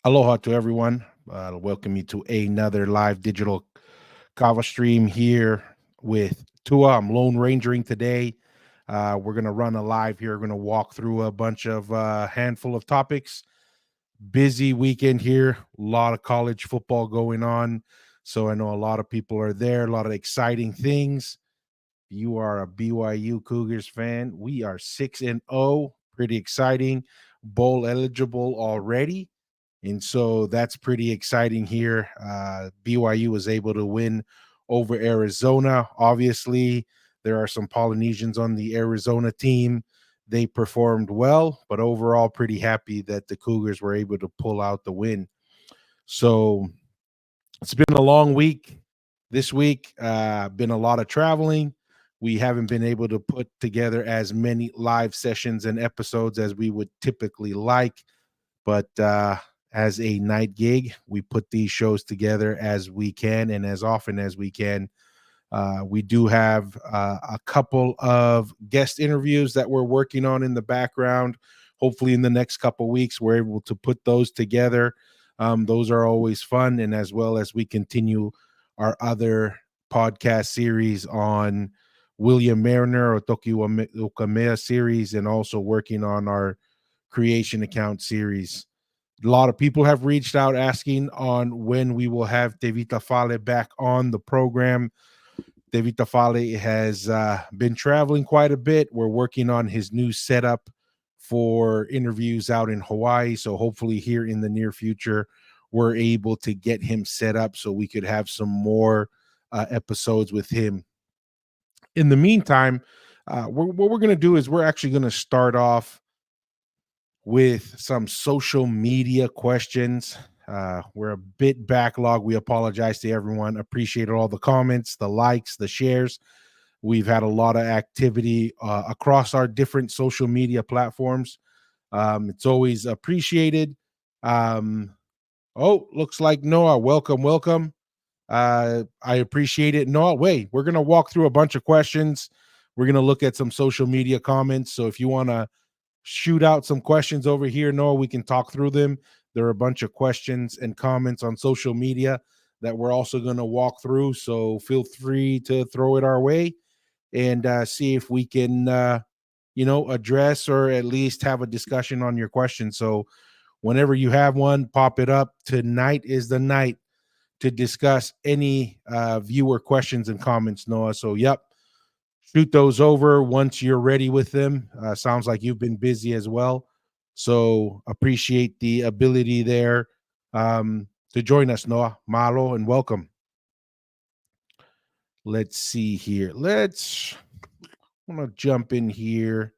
Aloha to everyone. Welcome you to another live digital kava stream here with Tua. I'm Lone Rangering today. We're going to run a live here. We're going to walk through a bunch of handful of topics. Busy weekend here. A lot of college football going on. So I know a lot of people are there, a lot of exciting things. You are a BYU Cougars fan. We are 6-0. Pretty exciting. Bowl eligible already. And so that's pretty exciting here. BYU was able to win over Arizona. Obviously, there are some Polynesians on the Arizona team. They performed well, but overall, pretty happy that the Cougars were able to pull out the win. So it's been a long week. This week, been a lot of traveling. We haven't been able to put together as many live sessions and episodes as we would typically like, but as a night gig, we put these shows together as we can and as often as we can. We do have a couple of guest interviews that we're working on in the background. Hopefully, in the next couple weeks, we're able to put those together. Those are always fun, and as well as we continue our other podcast series on William Mariner or Tokyo Okamea series, and also working on our creation account series. A lot of people have reached out asking on when we will have Devita Fale back on the program. Devita Fale has been traveling quite a bit. We're working on his new setup for interviews out in Hawaii. So hopefully here in the near future, we're able to get him set up so we could have some more episodes with him. In the meantime, what we're going to do is we're actually going to start off with some social media questions. We're a bit backlog. We apologize to everyone. Appreciate all the comments, the likes, the shares. We've had a lot of activity across our different social media platforms. It's always appreciated. Looks like Noah. Welcome, welcome. I appreciate it. Noah, wait, we're going to walk through a bunch of questions. We're going to look at some social media comments. So if you want to shoot out some questions over here, Noah, we can talk through them. There are a bunch of questions and comments on social media that we're also going to walk through. So feel free to throw it our way and see if we can, address or at least have a discussion on your question. So whenever you have one, pop it up. Tonight is the night to discuss any viewer questions and comments, Noah. So, yep, shoot those over once you're ready with them. Sounds like you've been busy as well. So appreciate the ability there to join us, Noah. Malo, and welcome. Let's see here. I'm going to jump in here.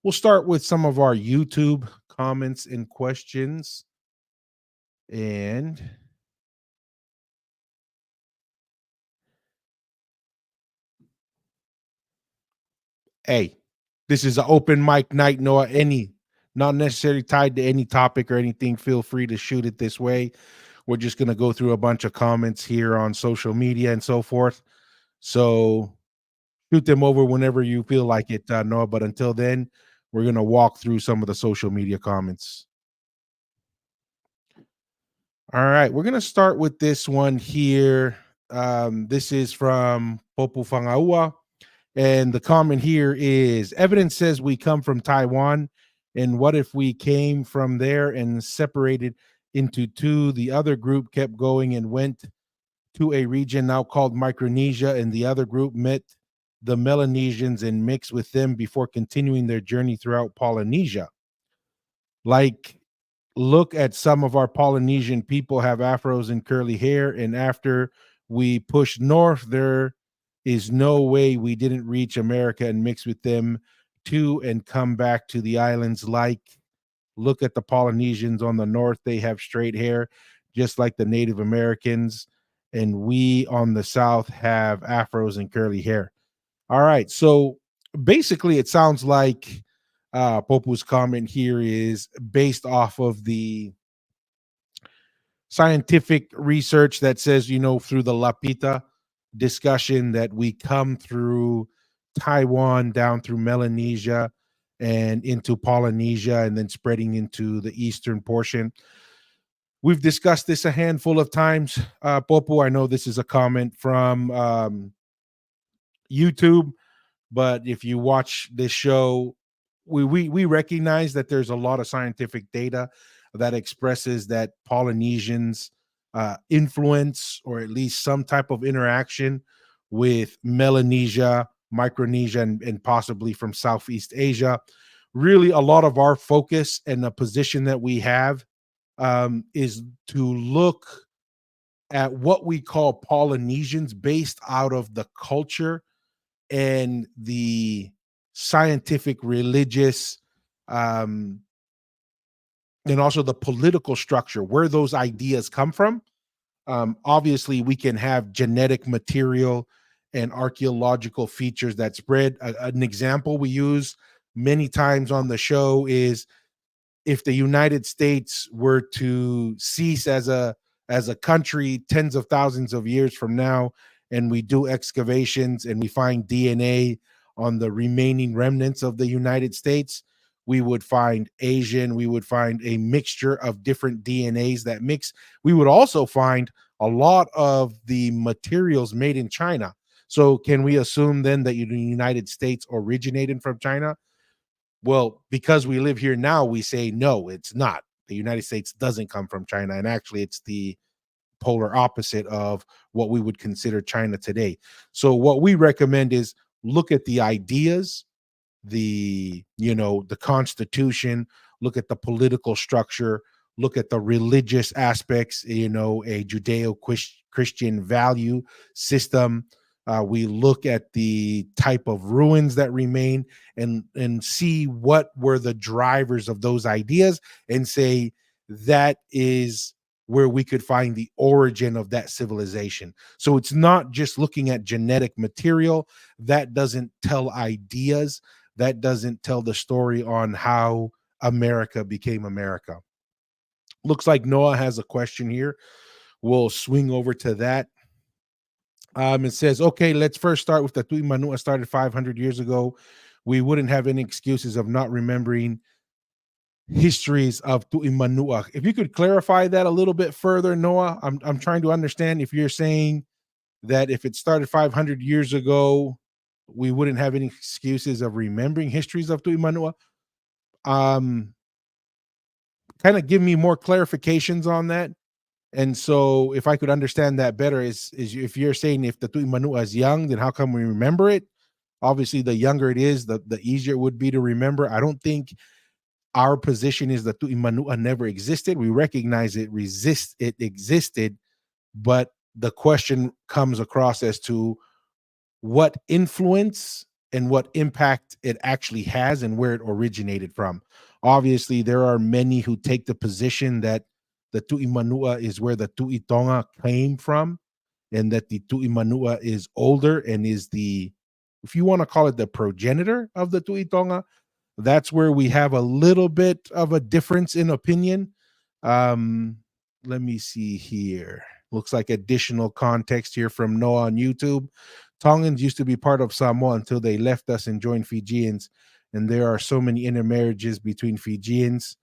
We'll start with some of our YouTube comments and questions. And hey, this is an open mic night, Noah. Not necessarily tied to any topic or anything. Feel free to shoot it this way. We're just going to go through a bunch of comments here on social media and so forth. So shoot them over whenever you feel like it, Noah. But until then, we're going to walk through some of the social media comments. All right, we're going to start with this one here. This is from Popu Fangaua. And the comment here is evidence says we come from Taiwan. And what if we came from there and separated into two? The other group kept going and went to a region now called Micronesia, and the other group met the Melanesians and mixed with them before continuing their journey throughout Polynesia. Like, look at some of our Polynesian people have afros and curly hair, and after we pushed north, there is no way we didn't reach America and mix with them too and come back to the islands. Like, look at the Polynesians on the north, they have straight hair just like the Native Americans, and we on the south have afros and curly hair. All right, so basically it sounds like Popu's comment here is based off of the scientific research that says, through the Lapita discussion, that we come through Taiwan down through Melanesia and into Polynesia and then spreading into the eastern portion. We've discussed this a handful of times. Popo, I know this is a comment from YouTube, but if you watch this show, we recognize that there's a lot of scientific data that expresses that Polynesians influence or at least some type of interaction with Melanesia, Micronesia, and possibly from Southeast Asia. Really, a lot of our focus and the position that we have is to look at what we call Polynesians based out of the culture and the scientific, religious, um, and also the political structure, where those ideas come from. Obviously, we can have genetic material and archaeological features that spread. An example we use many times on the show is if the United States were to cease as a country tens of thousands of years from now, and we do excavations and we find DNA on the remaining remnants of the United States, we would find Asian, we would find a mixture of different DNAs that mix. We would also find a lot of the materials made in China. So, can we assume then that the United States originated from China? Well, because we live here now, we say no, it's not. The United States doesn't come from China. And actually, it's the polar opposite of what we would consider China today. So, what we recommend is look at the ideas, the constitution, look at the political structure, look at the religious aspects, a Judeo-Christian value system. We look at the type of ruins that remain and see what were the drivers of those ideas and say that is where we could find the origin of that civilization. So it's not just looking at genetic material that doesn't tell ideas, that doesn't tell the story on how America became America. Looks like Noah has a question here. We'll swing over to that. It says, okay, let's first start with the Tui Manua started 500 years ago. We wouldn't have any excuses of not remembering histories of Tui Manua. If you could clarify that a little bit further, Noah, I'm trying to understand if you're saying that if it started 500 years ago, we wouldn't have any excuses of remembering histories of Tui Manua. Um, Kind of give me more clarifications on that. And so, if I could understand that better, is if you're saying if the Tui Manua is young, then how come we remember it? Obviously, the younger it is, the easier it would be to remember. I don't think our position is that Tui Manua never existed. We recognize it existed, but the question comes across as to what influence and what impact it actually has and where it originated from. Obviously, there are many who take the position that the Tui Manua is where the Tui Tonga came from, and that the Tui Manua is older and is the, if you want to call it, the progenitor of the Tui Tonga. That's where we have a little bit of a difference in opinion. Um, Let me see here. Looks like additional context here from Noah on YouTube. Tongans used to be part of Samoa until they left us and joined Fijians. And there are so many intermarriages between Fijians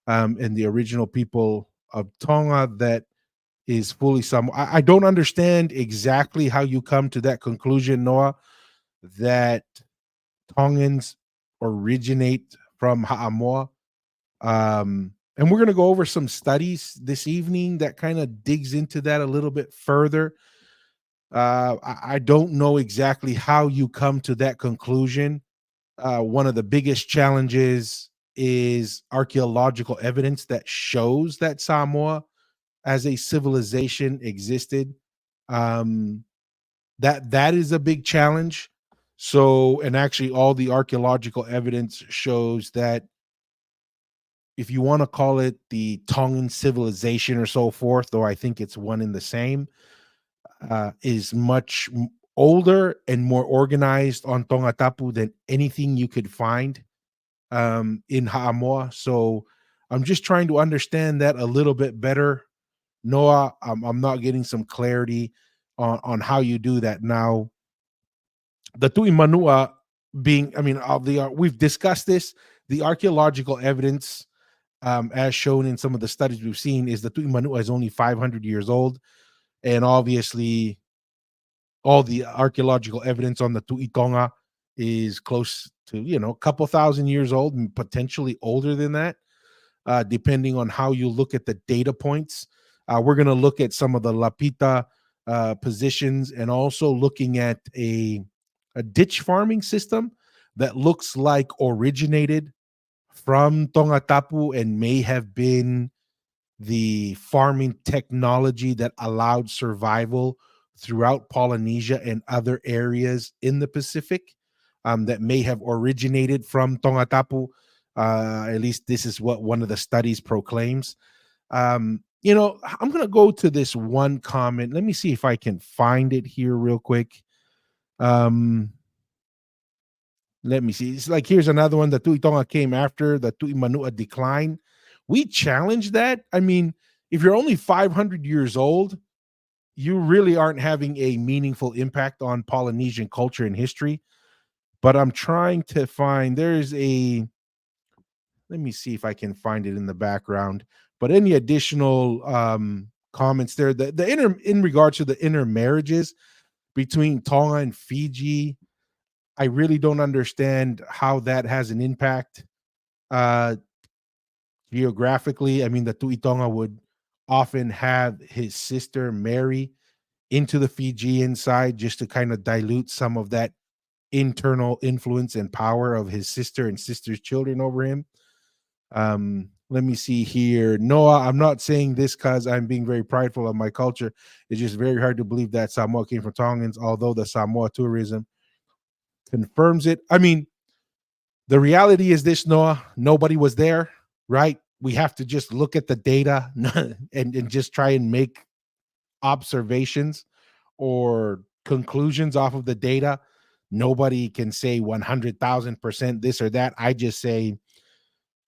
and the original people of Tonga that is fully Samoa. I don't understand exactly how you come to that conclusion, Noah, that Tongans originate from Ha'amoa. And we're going to go over some studies this evening that kind of digs into that a little bit further. I don't know exactly how you come to that conclusion. One of the biggest challenges is archaeological evidence that shows that Samoa as a civilization existed. Um, that is a big challenge. So, and actually, all the archaeological evidence shows that if you want to call it the Tongan civilization or so forth, though I think it's one and the same, is much older and more organized on Tongatapu than anything you could find in Ha'amoa. So I'm just trying to understand that a little bit better. Noah, I'm not getting some clarity on how you do that. Now, the Tui Manua being, I mean, we've discussed this, the archaeological evidence as shown in some of the studies we've seen, is the Tu'i Manua is only 500 years old, and obviously all the archaeological evidence on the Tu'i Tonga is close to a couple thousand years old and potentially older than that, depending on how you look at the data points. We're going to look at some of the Lapita positions, and also looking at a ditch farming system that looks like originated from Tonga Tapu and may have been the farming technology that allowed survival throughout Polynesia and other areas in the Pacific, that may have originated from Tonga Tapu. At least this is what one of the studies proclaims. I'm going to go to this one comment. Let me see if I can find it here real quick. Um, Let me see. It's like, here's another one. The Tui Tonga came after the Tui Manua decline. We challenge that. I mean, if you're only 500 years old, you really aren't having a meaningful impact on Polynesian culture and history. But I'm trying to find, let me see if I can find it in the background. But any additional comments there? In regards to the intermarriages between Tonga and Fiji, I really don't understand how that has an impact uh, geographically. I mean, the Tuitonga would often have his sister marry into the Fijian side just to kind of dilute some of that internal influence and power of his sister and sister's children over him. Let me see here. Noah, I'm not saying this because I'm being very prideful of my culture. It's just very hard to believe that Samoa came from Tongans, although the Samoa tourism confirms it. I mean, the reality is this, Noah, nobody was there, right? We have to just look at the data and just try and make observations or conclusions off of the data. Nobody can say 100,000% this or that. I just say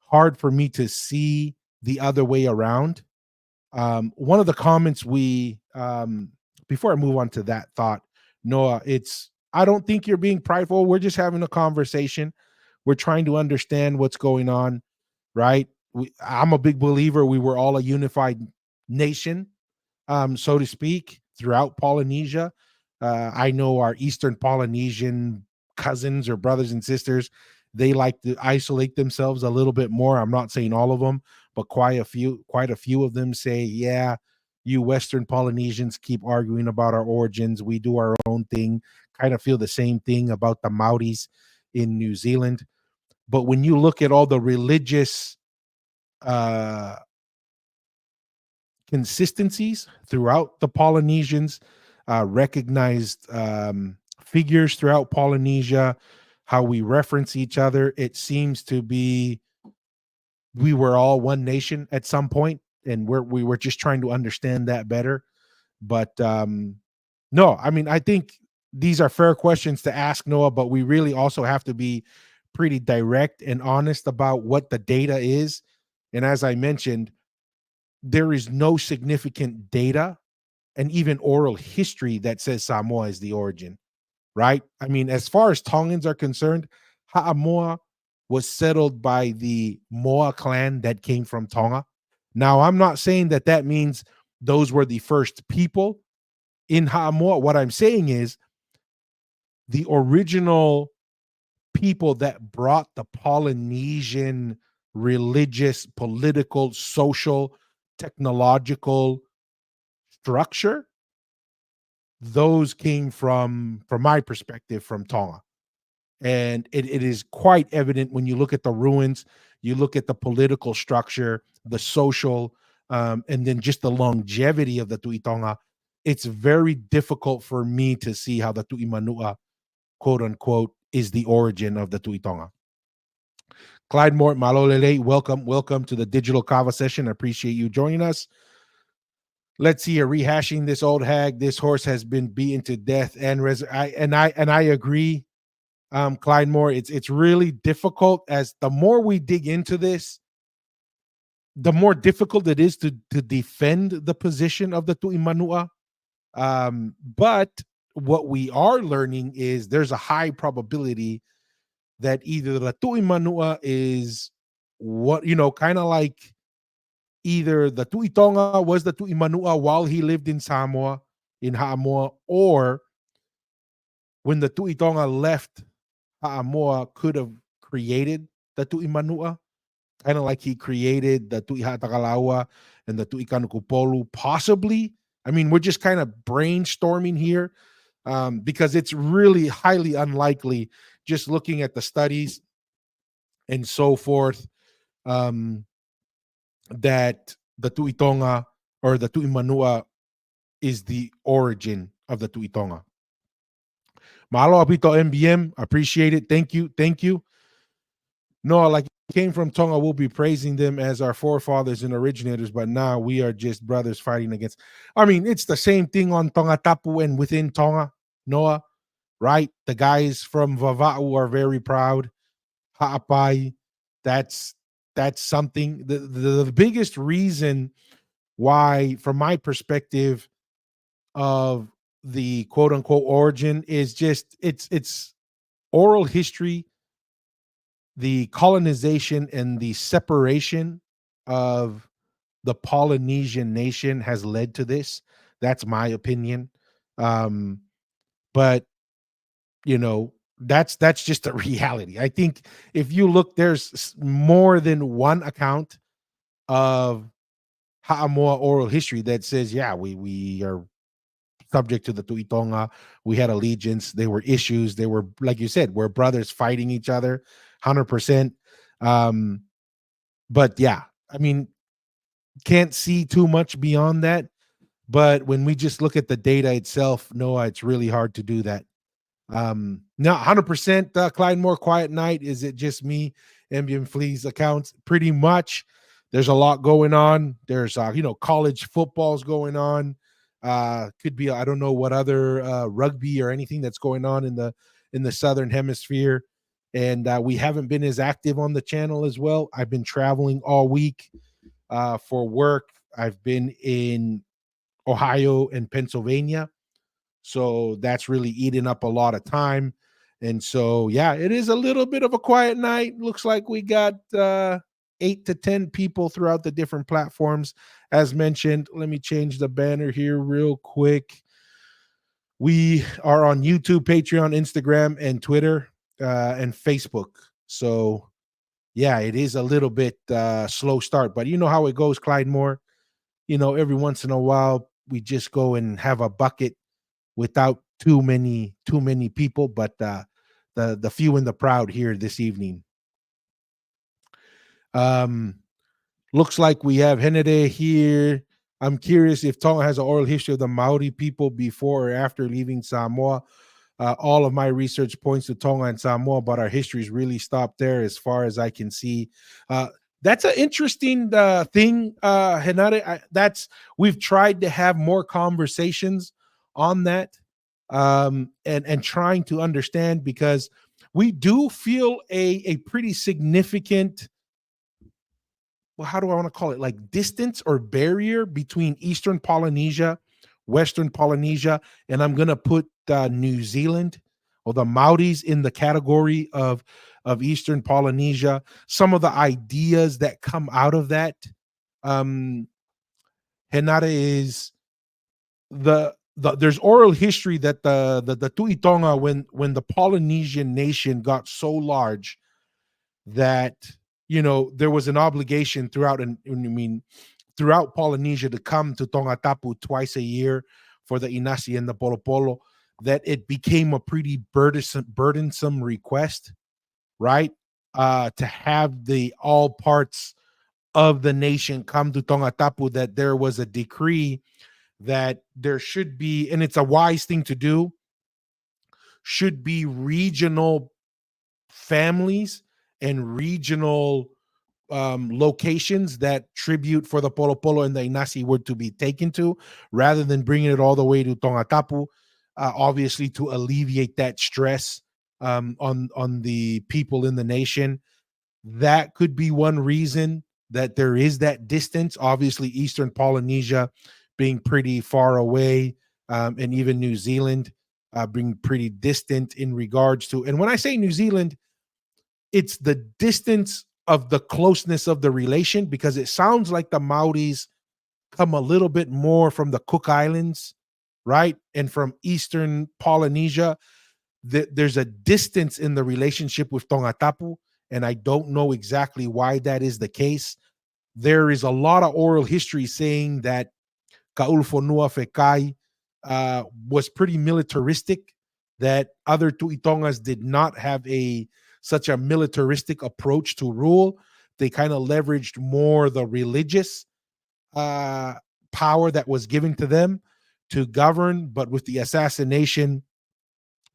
hard for me to see the other way around. One of the comments before I move on to that thought, Noah, I don't think you're being prideful. We're just having a conversation. We're trying to understand what's going on, right? I'm a big believer we were all a unified nation, so to speak, throughout Polynesia. I know our Eastern Polynesian cousins or brothers and sisters, they like to isolate themselves a little bit more. I'm not saying all of them, but quite a few of them say, yeah, you Western Polynesians keep arguing about our origins. We do our own thing. Kind of feel the same thing about the Maoris in New Zealand. But when you look at all the religious uh, consistencies throughout the Polynesians, recognized figures throughout Polynesia, how we reference each other, it seems to be we were all one nation at some point, and we were just trying to understand that better. But no, I mean, I think these are fair questions to ask, Noah, but we really also have to be pretty direct and honest about what the data is. And as I mentioned, there is no significant data and even oral history that says Samoa is the origin, right? I mean, as far as Tongans are concerned, Ha'amoa was settled by the Moa clan that came from Tonga. Now, I'm not saying that that means those were the first people in Ha'amoa. What I'm saying is the original people that brought the Polynesian religious, political, social, technological structure, those came from my perspective, from Tonga. And it is quite evident when you look at the ruins, you look at the political structure, the social, and then just the longevity of the Tuitonga. It's very difficult for me to see how the Tuimanua, quote unquote, is the origin of the Tuitonga. Clyde Mort Malolele, welcome to the Digital Kava session. I appreciate you joining us. Let's see here, rehashing this old hag. This horse has been beaten to death, and I agree, Clyde Moore. It's really difficult. As the more we dig into this, the more difficult it is to defend the position of the Tuimanua. But what we are learning is there's a high probability that either the Tuimanua is what, kind of like either the Tuitonga was the Tuimanua while he lived in Samoa, in Haamoa, or when the Tuitonga left Haamoa, could have created the Tuimanua, kind of like he created the Tuihatakalaua and the Tuikanukupolu, possibly. I mean, we're just kind of brainstorming here, because it's really highly unlikely, just looking at the studies and so forth, um, that the Tuitonga or the Tuimanua is the origin of the Tuitonga. Mahalo apito MBM. Appreciate it. Thank you. Thank you. No, like came from Tonga, we'll be praising them as our forefathers and originators, but now we are just brothers fighting against. I mean, it's the same thing on Tonga Tapu and within Tonga, Noah, right? The guys from Vava'u are very proud. Ha'apai, that's something. The biggest reason why, from my perspective, of the quote unquote origin is just it's oral history, the colonization and the separation of the Polynesian nation has led to this. That's my opinion. Um, but that's just a reality. I think if you look, there's more than one account of Ha'amoa oral history that says, yeah, we are subject to the Tuitonga. We had allegiance. There were issues. They were, like you said, we're brothers fighting each other, 100%. But yeah, I mean, can't see too much beyond that. But when we just look at the data itself, Noah, it's really hard to do that. No, 100%. Clyde Moore, Quiet Night. Is it just me? Ambient Fleas accounts. Pretty much. There's a lot going on. There's college football's going on. Could be, I don't know what other rugby or anything that's going on in the southern hemisphere. And we haven't been as active on the channel as well. I've been traveling all week for work. I've been in Ohio and Pennsylvania. So that's really eating up a lot of time. And so, yeah, it is a little bit of a quiet night. Looks like we got 8 to 10 people throughout the different platforms. As mentioned, let me change the banner here real quick. We are on YouTube, Patreon, Instagram, and Twitter, and Facebook. So, yeah, it is a little bit slow start, but you know how it goes, Clyde Moore. Every once in a while, we just go and have a bucket without too many people, but the few and the proud here this evening. Looks like we have Henede here. I'm curious if Tonga has an oral history of the Maori people before or after leaving Samoa. All of my research points to Tonga and Samoa, but our histories really stopped there as far as I can see. That's an interesting thing, Henade. We've tried to have more conversations on that, and trying to understand, because we do feel a pretty significant, well, how do I want to call it, like distance or barrier between Eastern Polynesia, Western Polynesia, and I'm going to put New Zealand or the Maoris in the category of Eastern Polynesia. Some of the ideas that come out of that, Henare, is there's oral history that the Tuitonga, when the Polynesian nation got so large that there was an obligation throughout Polynesia to come to Tonga Tapu twice a year for the Inasi and the Polo Polo, that it became a pretty burdensome request, right? To have the all parts of the nation come to Tonga Tapu, that there was a decree that there should be, and it's a wise thing to do, should be regional families and regional locations that tribute for the Polo Polo and the Inasi were to be taken to, rather than bringing it all the way to Tonga Tapu, obviously to alleviate that stress on the people in the nation. That could be one reason that there is that distance. Obviously, Eastern Polynesia being pretty far away, and even New Zealand being pretty distant in regards to, and when I say New Zealand, it's the distance of the closeness of the relation, because it sounds like the Maoris come a little bit more from the Cook Islands, right? And from Eastern Polynesia. There's a distance in the relationship with Tongatapu, and I don't know exactly why that is the case. There is a lot of oral history saying that Kaulfonua Fekai was pretty militaristic, that other Tuitongas did not have such a militaristic approach to rule. They kind of leveraged more the religious uh, power that was given to them to govern, but with the assassination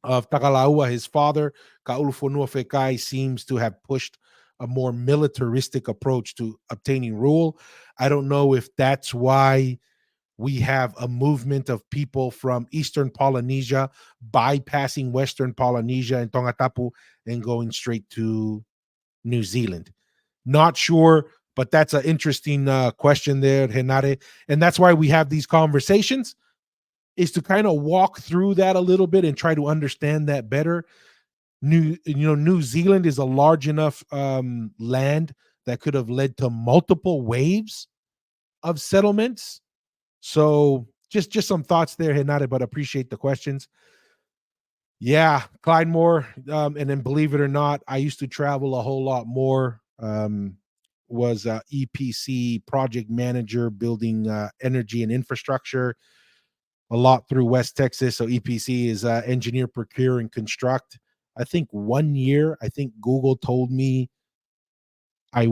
of Takalaua, his father, Kaulufonua Fekai seems to have pushed a more militaristic approach to obtaining rule. I don't know if that's why we have a movement of people from Eastern Polynesia bypassing Western Polynesia and Tongatapu and going straight to New Zealand. Not sure, but that's an interesting question there, Renate. And that's why we have these conversations, is to kind of walk through that a little bit and try to understand that better. New Zealand is a large enough land that could have led to multiple waves of settlements. So just some thoughts there, Renate, but appreciate the questions. Yeah, Clydemore. And then believe it or not, I used to travel a whole lot more. Was a EPC project manager building energy and infrastructure a lot through West Texas. So EPC is engineer, procure, and construct. I think one year, I think Google told me I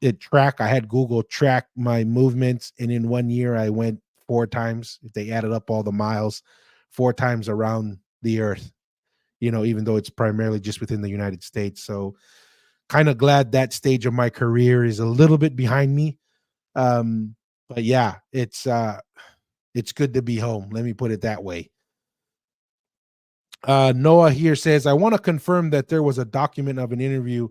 I had Google track my movements, and in one year I went 4 times. If they added up all the miles, 4 times around the earth. Even though it's primarily just within the United States. So kind of glad that stage of my career is a little bit behind me. But yeah, it's good to be home. Let me put it that way. Noah here says, I want to confirm that there was a document of an interview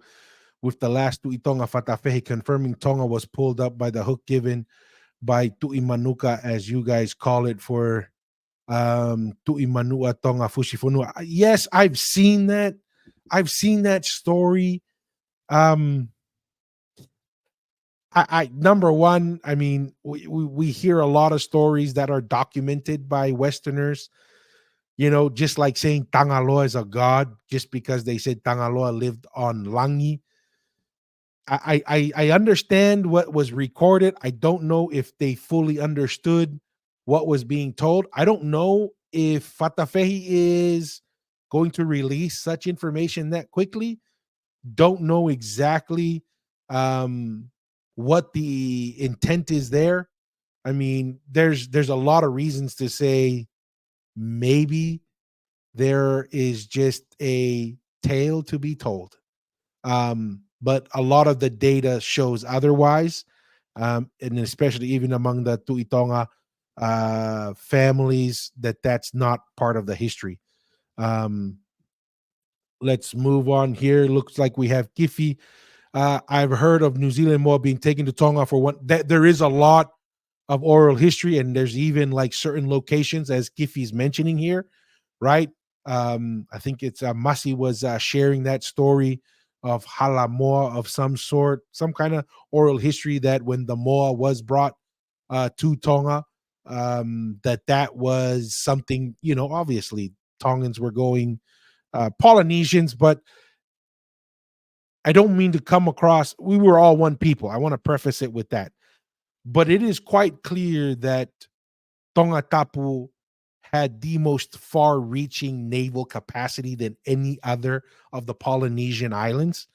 with the last Tuitonga Fatafehi confirming Tonga was pulled up by the hook given by Tuimanuka, as you guys call it, for Tuimanua Tonga Fushifunua. Yes, I've seen that. I've seen that story. I number one, I mean, we hear a lot of stories that are documented by Westerners, just like saying Tangaloa is a god just because they said Tangaloa lived on Langi. I understand what was recorded. I don't know if they fully understood what was being told. I don't know if Fatafehi is going to release such information that quickly. Don't know exactly what the intent is there. I mean, there's a lot of reasons to say maybe there is just a tale to be told. But a lot of the data shows otherwise, and especially even among the Tuitonga families, that's not part of the history. Um, let's move on here. Looks like we have Kifi. I've heard of New Zealand Moa being taken to Tonga for one. There is a lot of oral history, and there's even like certain locations, as Kifi's mentioning here, right? I think it's Masi was sharing that story of Hala Moa of some sort, some kind of oral history that when the Moa was brought to Tonga, that was something, obviously Tongans were going Polynesians, but I don't mean to come across, we were all one people. I want to preface it with that. But it is quite clear that Tonga Tapu had the most far reaching naval capacity than any other of the Polynesian islands.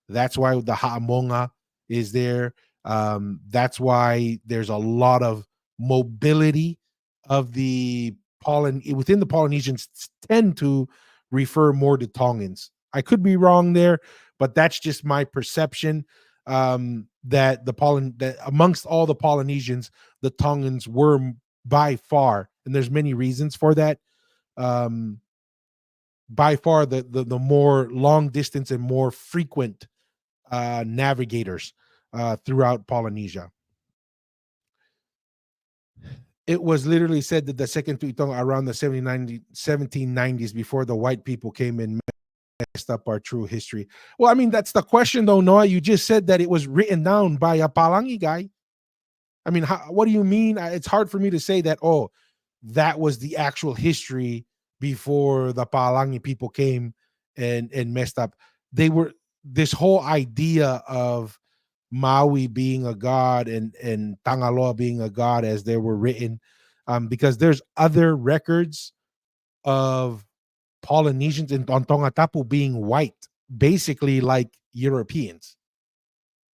That's why the Ha'amonga is there. That's why there's a lot of mobility of within the Polynesians tend to refer more to Tongans. I could be wrong there, but that's just my perception. That that amongst all the Polynesians, the Tongans were by far, and there's many reasons for that. Um, by far the more long distance and more frequent navigators throughout Polynesia. It was literally said that the second Tuitonga around the 1790s before the white people came in. messed up our true history. Well, I mean, that's the question, though, Noah. You just said that it was written down by a Palangi guy. I mean, what do you mean? It's hard for me to say that, oh, that was the actual history before the Palangi people came and messed up. They were this whole idea of Maui being a god and Tangaloa being a god as they were written, because there's other records of Polynesians in on Tongatapu being white, basically like Europeans,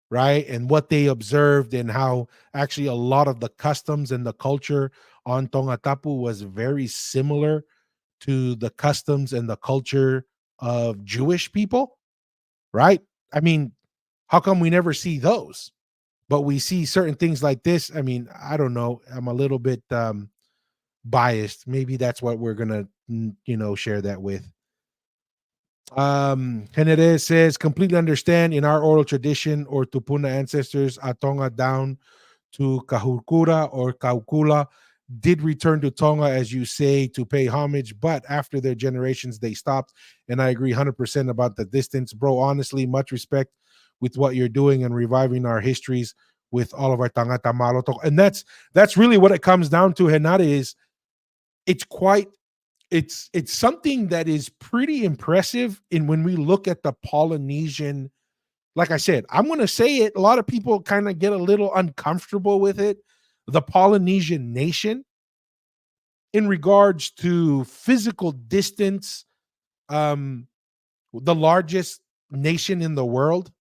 right? And what they observed and how actually a lot of the customs and the culture on Tongatapu was very similar to the customs and the culture of Jewish people, right? I mean, how come we never see those? But we see certain things like this. I mean, I don't know. I'm a little bit biased. Maybe that's what we're gonna, share that with. Henere says, completely understand in our oral tradition or Tupuna ancestors, Atonga down to Kahukura or Kaukula did return to Tonga, as you say, to pay homage, but after their generations, they stopped. And I agree 100% about the distance. Bro, honestly, much respect with what you're doing and reviving our histories with all of our Tangata Maloto. And that's really what it comes down to, Henare, is it's quite it's something that is pretty impressive in when we look at the Polynesian. Like I said, I'm going to say it, a lot of people kind of get a little uncomfortable with it. The Polynesian nation, in regards to physical distance, um the largest nation in the world,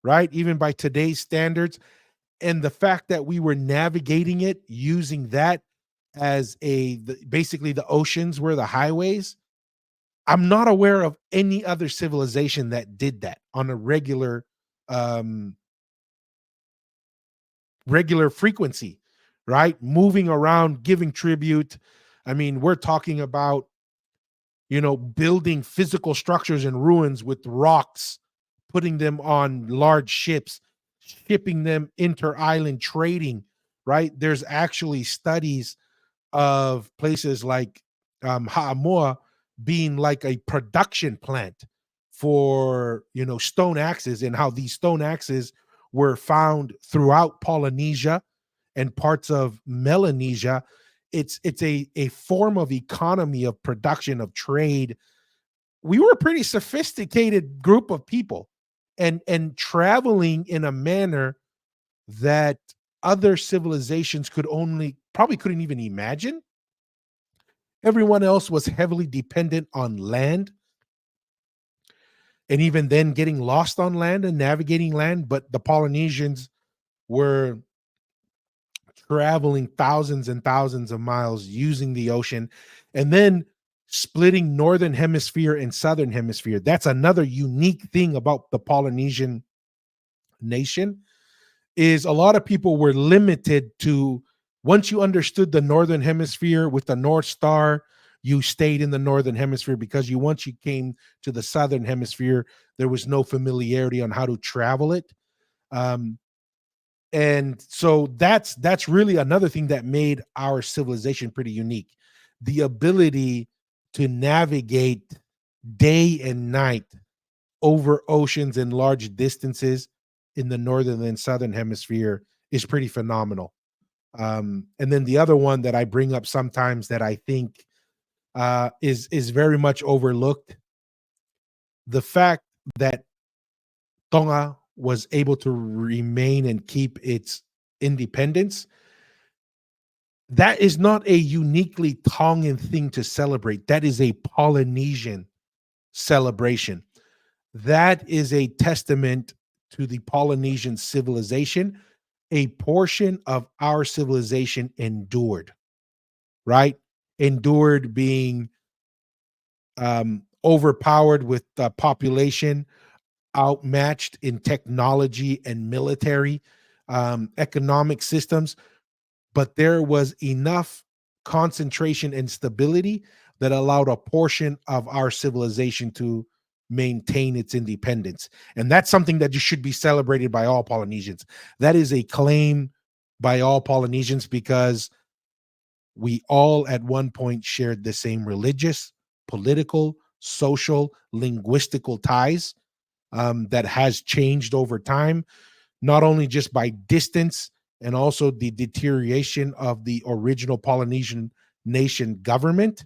right, even by today's standards, and the fact that we were navigating it using that as basically the oceans were the highways. I'm not aware of any other civilization that did that on a um, regular frequency, right? Moving around, giving tribute. I mean, we're talking about, building physical structures and ruins with rocks, putting them on large ships, shipping them inter-island trading, right? There's actually studies of places like Ha'amoa being like a production plant for stone axes, and how these stone axes were found throughout Polynesia and parts of Melanesia. It's a form of economy, of production, of trade. We were a pretty sophisticated group of people, and traveling in a manner that other civilizations could only probably couldn't even imagine. Everyone else was heavily dependent on land, and even then getting lost on land and navigating land. But the Polynesians were traveling thousands and thousands of miles using the ocean, and then splitting northern hemisphere and southern hemisphere. That's another unique thing about the Polynesian nation, is a lot of people were limited to, once you understood the northern hemisphere with the North Star, you stayed in the northern hemisphere, because once you came to the southern hemisphere, there was no familiarity on how to travel it. Um, and so that's really another thing that made our civilization pretty unique: the ability to navigate day and night over oceans and large distances in the northern and southern hemisphere is pretty phenomenal. And then the other one that I bring up sometimes that I think is very much overlooked: the fact that Tonga was able to remain and keep its independence. That is not a uniquely Tongan thing to celebrate. That is a Polynesian celebration. That is a testament to the Polynesian civilization. A portion of our civilization endured, right? Endured being overpowered with population, outmatched in technology and military, economic systems, but there was enough concentration and stability that allowed a portion of our civilization to maintain its independence. And that's something that just should be celebrated by all Polynesians. That is a claim by all Polynesians, because we all at one point shared the same religious, political, social, linguistical ties that has changed over time, not only just by distance and also the deterioration of the original Polynesian nation government,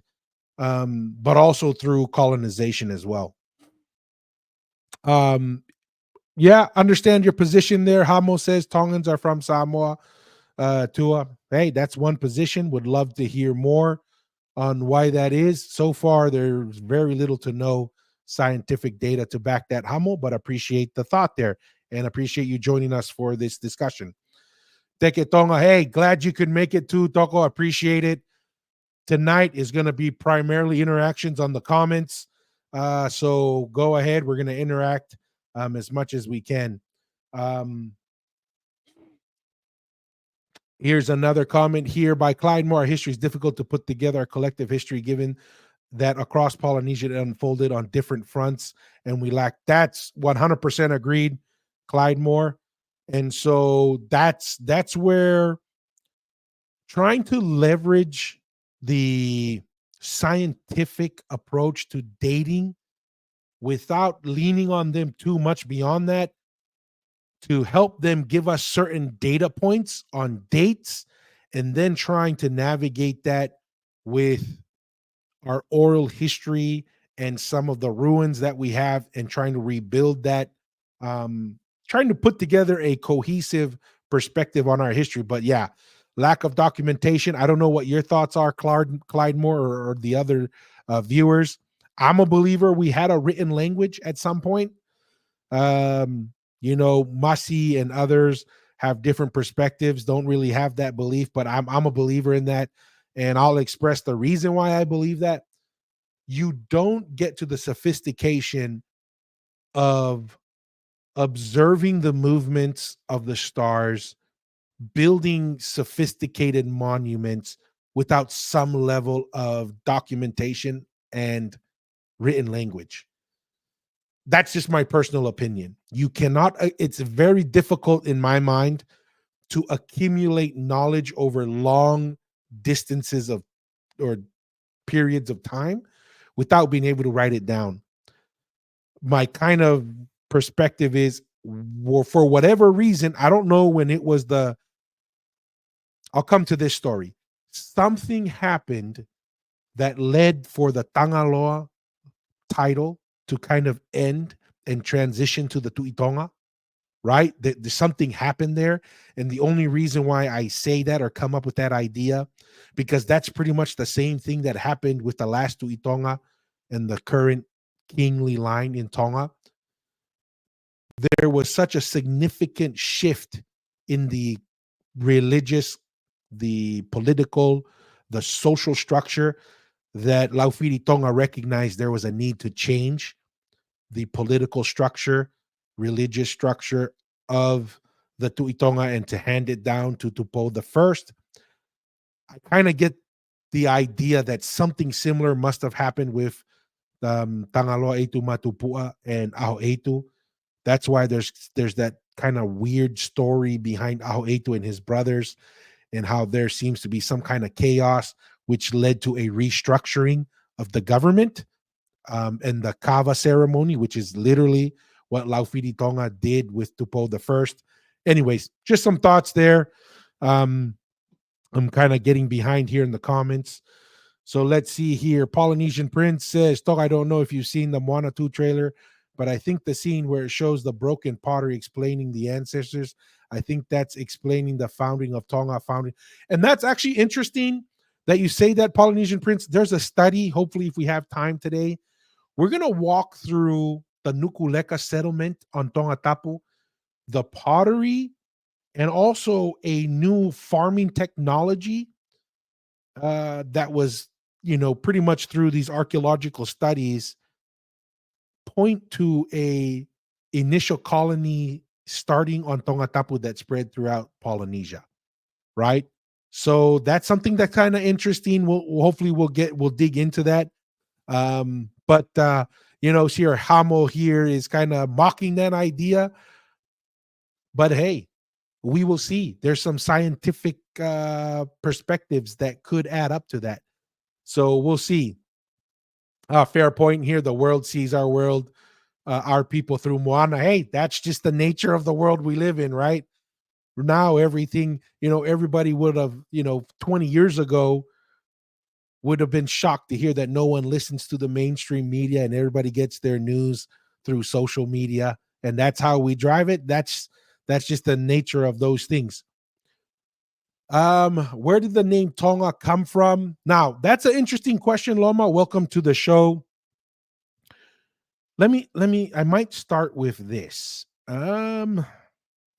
but also through colonization as well. Um, yeah, understand your position there. Hamo says Tongans are from Samoa. Tua, hey, that's one position. Would love to hear more on why that is. So far, there's very little to no scientific data to back that Hamo, but appreciate the thought there and appreciate you joining us for this discussion. Teke Tonga, hey, glad you could make it too, Toko. Appreciate it. Tonight is going to be primarily interactions on the comments. So go ahead. We're going to interact as much as we can. Here's another comment here by Clyde Moore. History is difficult to put together a collective history given that across Polynesia it unfolded on different fronts and we lack. That's 100% agreed, Clyde Moore. And so that's where trying to leverage the scientific approach to dating without leaning on them too much beyond that to help them give us certain data points on dates and then trying to navigate that with our oral history and some of the ruins that we have and trying to rebuild that, trying to put together a cohesive perspective on our history. But yeah, lack of documentation. I don't know what your thoughts are, Clyde Moore, or the other viewers. I'm a believer we had a written language at some point. Masi and others have different perspectives, don't really have that belief, but I'm a believer in that. And I'll express the reason why I believe that. You don't get to the sophistication of observing the movements of the stars, building sophisticated monuments without some level of documentation and written language. That's just my personal opinion. You cannot, it's very difficult in my mind to accumulate knowledge over long distances of or periods of time without being able to write it down. My kind of perspective is, well, for whatever reason, I don't know when it was I'll come to this story. Something happened that led for the Tangaloa title to kind of end and transition to the Tuitonga, right? There's something happened there. And the only reason why I say that or come up with that idea, because that's pretty much the same thing that happened with the last Tuitonga and the current kingly line in Tonga. There was such a significant shift in the religious, the political, the social structure that Laufiri Tonga recognized there was a need to change the political structure, religious structure of the Tuitonga and to hand it down to Tupou the First. I kind of get the idea that something similar must have happened with Tangaloa Eitu Matupua and Aho Eitu. That's why there's that kind of weird story behind Aho Eitu and his brothers and how there seems to be some kind of chaos, which led to a restructuring of the government and the Kava ceremony, which is literally what Laufiri Tonga did with Tupou the First. Anyways, just some thoughts there. I'm kind of getting behind here in the comments. So let's see here. Polynesian Prince says, Tonga, I don't know if you've seen the Moana 2 trailer, but I think the scene where it shows the broken pottery explaining the ancestors, I think that's explaining the founding of Tonga founding. And that's actually interesting that you say that, Polynesian Prince. There's a study, hopefully if we have time today, we're going to walk through the Nukuleka settlement on Tonga Tapu, the pottery, and also a new farming technology that was, pretty much through these archaeological studies point to a initial colony starting on Tonga Tapu that spread throughout Polynesia, right? So that's something that's kind of interesting. Hopefully we'll dig into that. But Sir Hamo here is kind of mocking that idea. But hey, we will see. There's some scientific perspectives that could add up to that. So we'll see. Fair point here. The world sees our world, our people through Moana. Hey, that's just the nature of the world we live in, right? Now everything, everybody would have, 20 years ago would have been shocked to hear that no one listens to the mainstream media and everybody gets their news through social media, and that's how we drive it. That's just the nature of those things. Where did the name Tonga come from? Now, that's an interesting question, Loma. Welcome to the show. Let me I might start with this.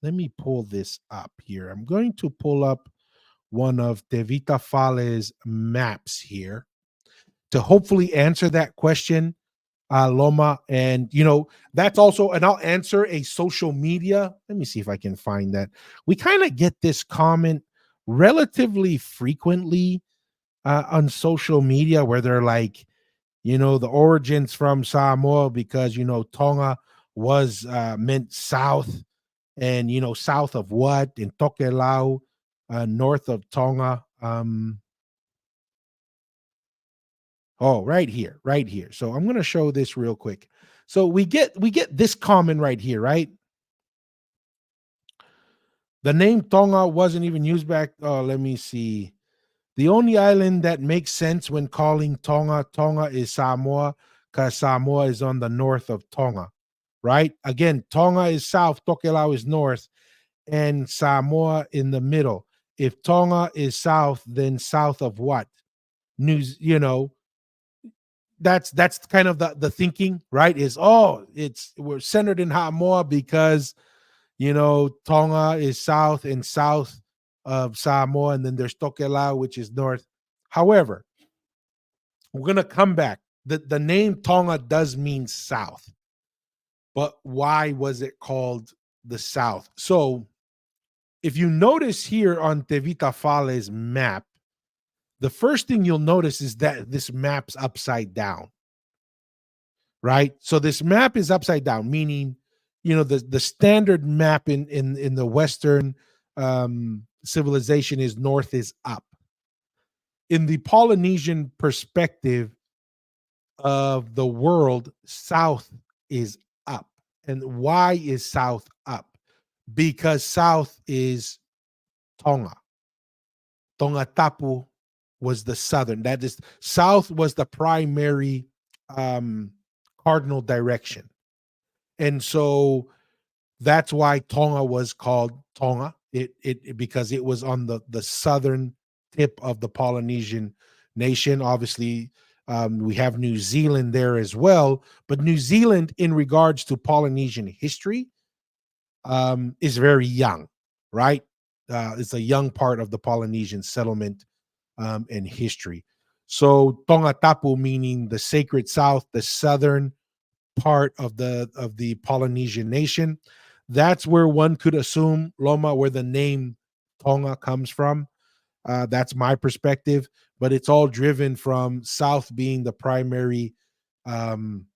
Let me pull this up here. I'm going to pull up one of Tevita Fale's maps here to hopefully answer that question, Loma. And that's also, and I'll answer a social media. Let me see if I can find that. We kind of get this comment relatively frequently on social media where they're like, the origins from Samoa because Tonga was meant south, and south of what in Tokelau, north of Tonga. Oh, right here. So I'm going to show this real quick. So we get this comment right here, right? The name Tonga wasn't even used back. Oh, let me see. The only island that makes sense when calling Tonga is Samoa, because Samoa is on the north of Tonga, right? Again, Tonga is south, Tokelau is north, and Samoa in the middle. If Tonga is south, then south of what? News, that's kind of the thinking, right? Is we're centered in Samoa because Tonga is south and south of Samoa, and then there's Tokelau, which is north. However, we're gonna come back. The name Tonga does mean south, but why was it called the South? So if you notice here on Tevita Fale's map, the first thing you'll notice is that this map's upside down, right? So this map is upside down, meaning the standard map in the Western civilization is north is up. In the Polynesian perspective of the world, south is up. And why is south up? Because south is Tonga. Tonga Tapu was the southern. That is, south was the primary um, cardinal direction. And so that's why Tonga was called Tonga. It because it was on the southern tip of the Polynesian nation. Obviously, we have New Zealand there as well, but New Zealand, in regards to Polynesian history, is very young, right? It's a young part of the Polynesian settlement and history. So Tonga Tapu, meaning the sacred south, the southern part of the Polynesian nation. That's where one could assume, Loma, where the name Tonga comes from. That's my perspective, but it's all driven from south being the primary um,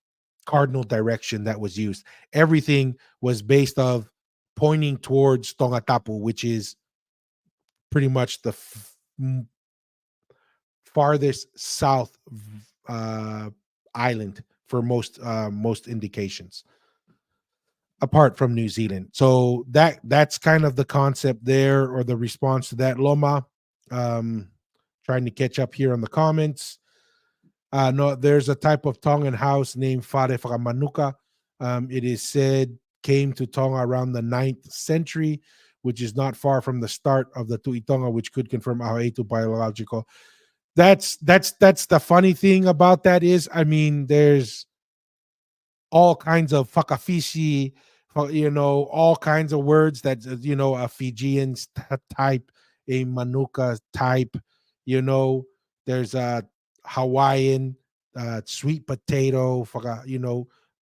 cardinal direction that was used. Everything was based of pointing towards Tonga Tapu, which is pretty much the farthest south island for most indications, apart from New Zealand. So that's kind of the concept there, or the response to that, Loma. Um, Trying to catch up here on the comments. No, there's a type of Tongan house named Fare Whakamanuka. It is said came to Tonga around the 9th century, which is not far from the start of the Tuitonga, which could confirm our Aetu biological. That's the funny thing about that is, I mean, there's all kinds of whakawhisi, all kinds of words that, a Fijian type, a Manuka type, you know, there's a Hawaiian, sweet potato,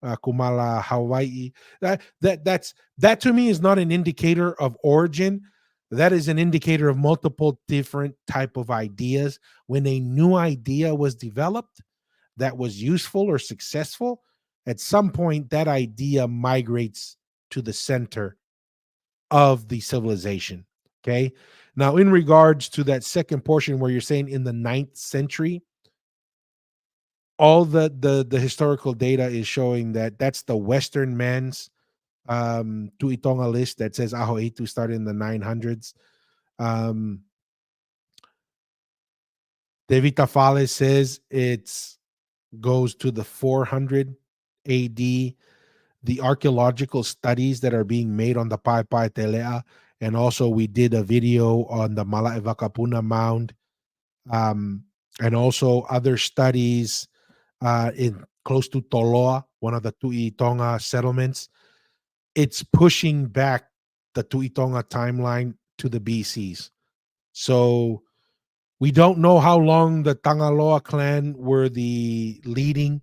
kumala Hawaii. That to me is not an indicator of origin. That is an indicator of multiple different type of ideas. When a new idea was developed that was useful or successful, at some point that idea migrates to the center of the civilization. Okay. Now, in regards to that second portion where you're saying in the 9th century, all the historical data is showing that that's the Western man's Tuitonga list that says Aho Eitu started in the 900s. Um, David Tafale says it's goes to the 400 AD. The archaeological studies that are being made on the Pai Pai Telea, and also we did a video on the Malaevakapuna mound, um, and also other studies in close to Toloa, one of the Tuitonga settlements. It's pushing back the Tuitonga timeline to the BCs. So we don't know how long the Tangaloa clan were the leading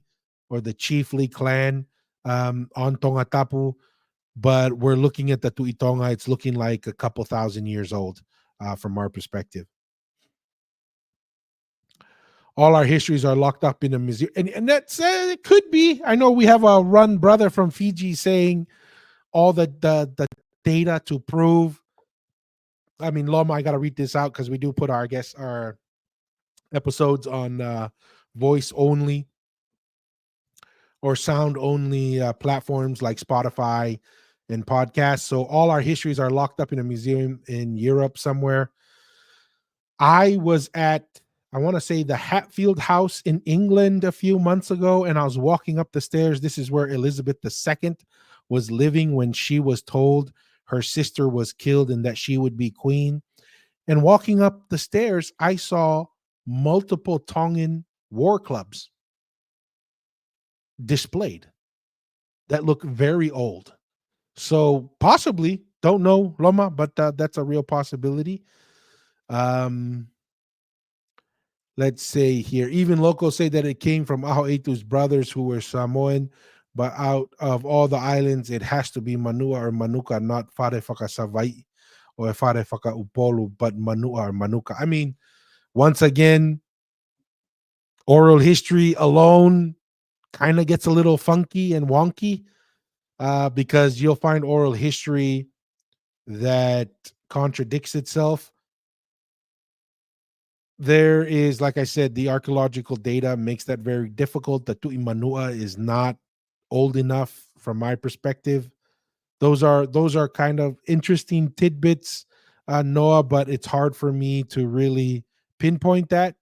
or the chiefly clan on Tongatapu, but we're looking at the Tuitonga. It's looking like a couple thousand years old from our perspective. All our histories are locked up in a museum, and that's it could be. I know we have a run brother from Fiji saying all the data to prove. I mean, Loma, I got to read this out because we do put our our episodes on voice only or sound only platforms like Spotify and podcasts. So all our histories are locked up in a museum in Europe somewhere. I was at, I want to say, the Hatfield House in England a few months ago, and I was walking up the stairs. This is where Elizabeth II was living when she was told her sister was killed and that she would be queen. And walking up the stairs, I saw multiple Tongan war clubs displayed that look very old. So possibly, don't know, Loma, but that's a real possibility. Um, let's say here, even locals say that it came from Aho Etu's brothers who were Samoan, but out of all the islands, it has to be Manua or Manuka, not Fare Savai or Fare Upolu, but Manua or Manuka. I mean, once again, oral history alone kind of gets a little funky and wonky because you'll find oral history that contradicts itself. There is, like I said, the archaeological data makes that very difficult. The Tu'imanua is not old enough from my perspective. Those are kind of interesting tidbits, Noah, but it's hard for me to really pinpoint that.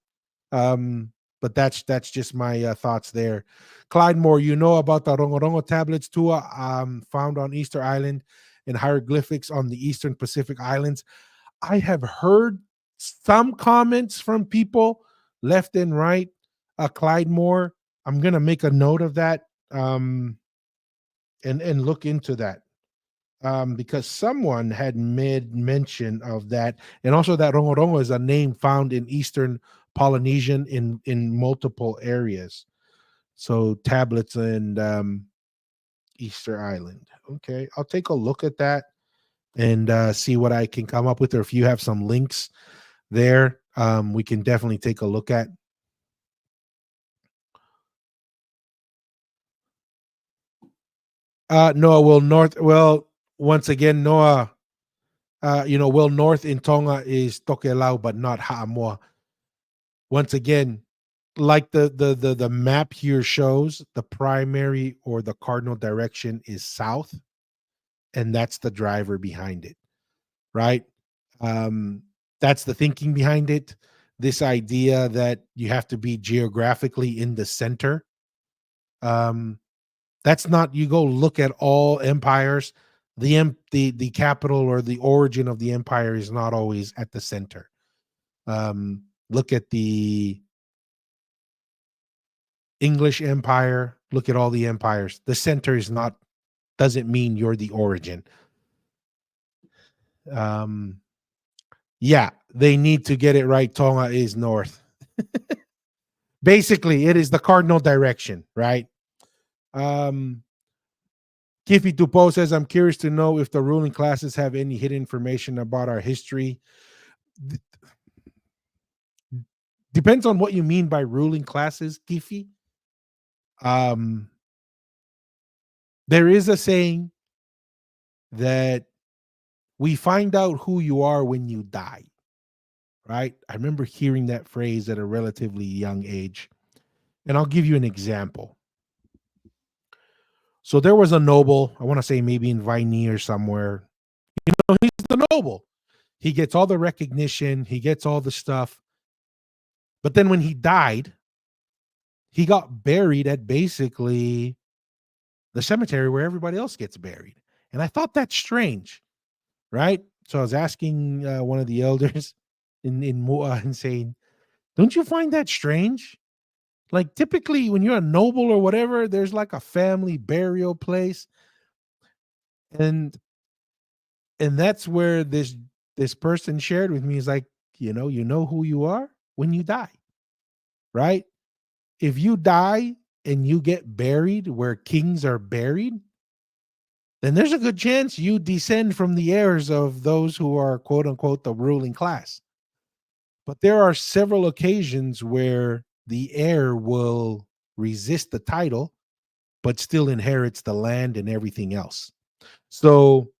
Um, but that's just my thoughts there. Clyde Moore, you know about the Rongorongo tablets too, found on Easter Island and hieroglyphics on the Eastern Pacific Islands. I have heard some comments from people left and right. Clyde Moore, I'm gonna make a note of that and look into that because someone had made mention of that, and also that Rongorongo is a name found in Eastern Polynesian in multiple areas. So tablets and Easter Island. Okay, I'll take a look at that and see what I can come up with, or if you have some links there, we can definitely take a look at. Noah will north. Well, once again, Noah, will north in Tonga is Tokelau, but not Ha'amoa. Once again, like the map here shows, the primary or the cardinal direction is south, and that's the driver behind it, right? Um, that's the thinking behind it. This idea that you have to be geographically in the center. Um, that's not. You go look at all empires. The capital or the origin of the empire is not always at the center. Look at the English Empire, look at all the empires. The center is not, doesn't mean you're the origin. Um, yeah, they need to get it right. Tonga is north. Basically, it is the cardinal direction, right? Um, Kifi Tupo says, I'm curious to know if the ruling classes have any hidden information about our history. D- Depends on what you mean by ruling classes, Kifi. Um, there is a saying that we find out who you are when you die, right? I remember hearing that phrase at a relatively young age. And I'll give you an example. So there was a noble, I want to say maybe in Viney or somewhere. He's the noble. He gets all the recognition, he gets all the stuff. But then when he died, he got buried at basically the cemetery where everybody else gets buried. And I thought that's strange, right? So I was asking one of the elders in Mua and saying, "Don't you find that strange? Like typically when you're a noble or whatever, there's like a family burial place, and that's where this person shared with me is like, you know who you are when you die, right? If you die and you get buried where kings are buried, then there's a good chance you descend from the heirs of those who are quote unquote the ruling class. But there are several occasions where the heir will resist the title, but still inherits the land and everything else. So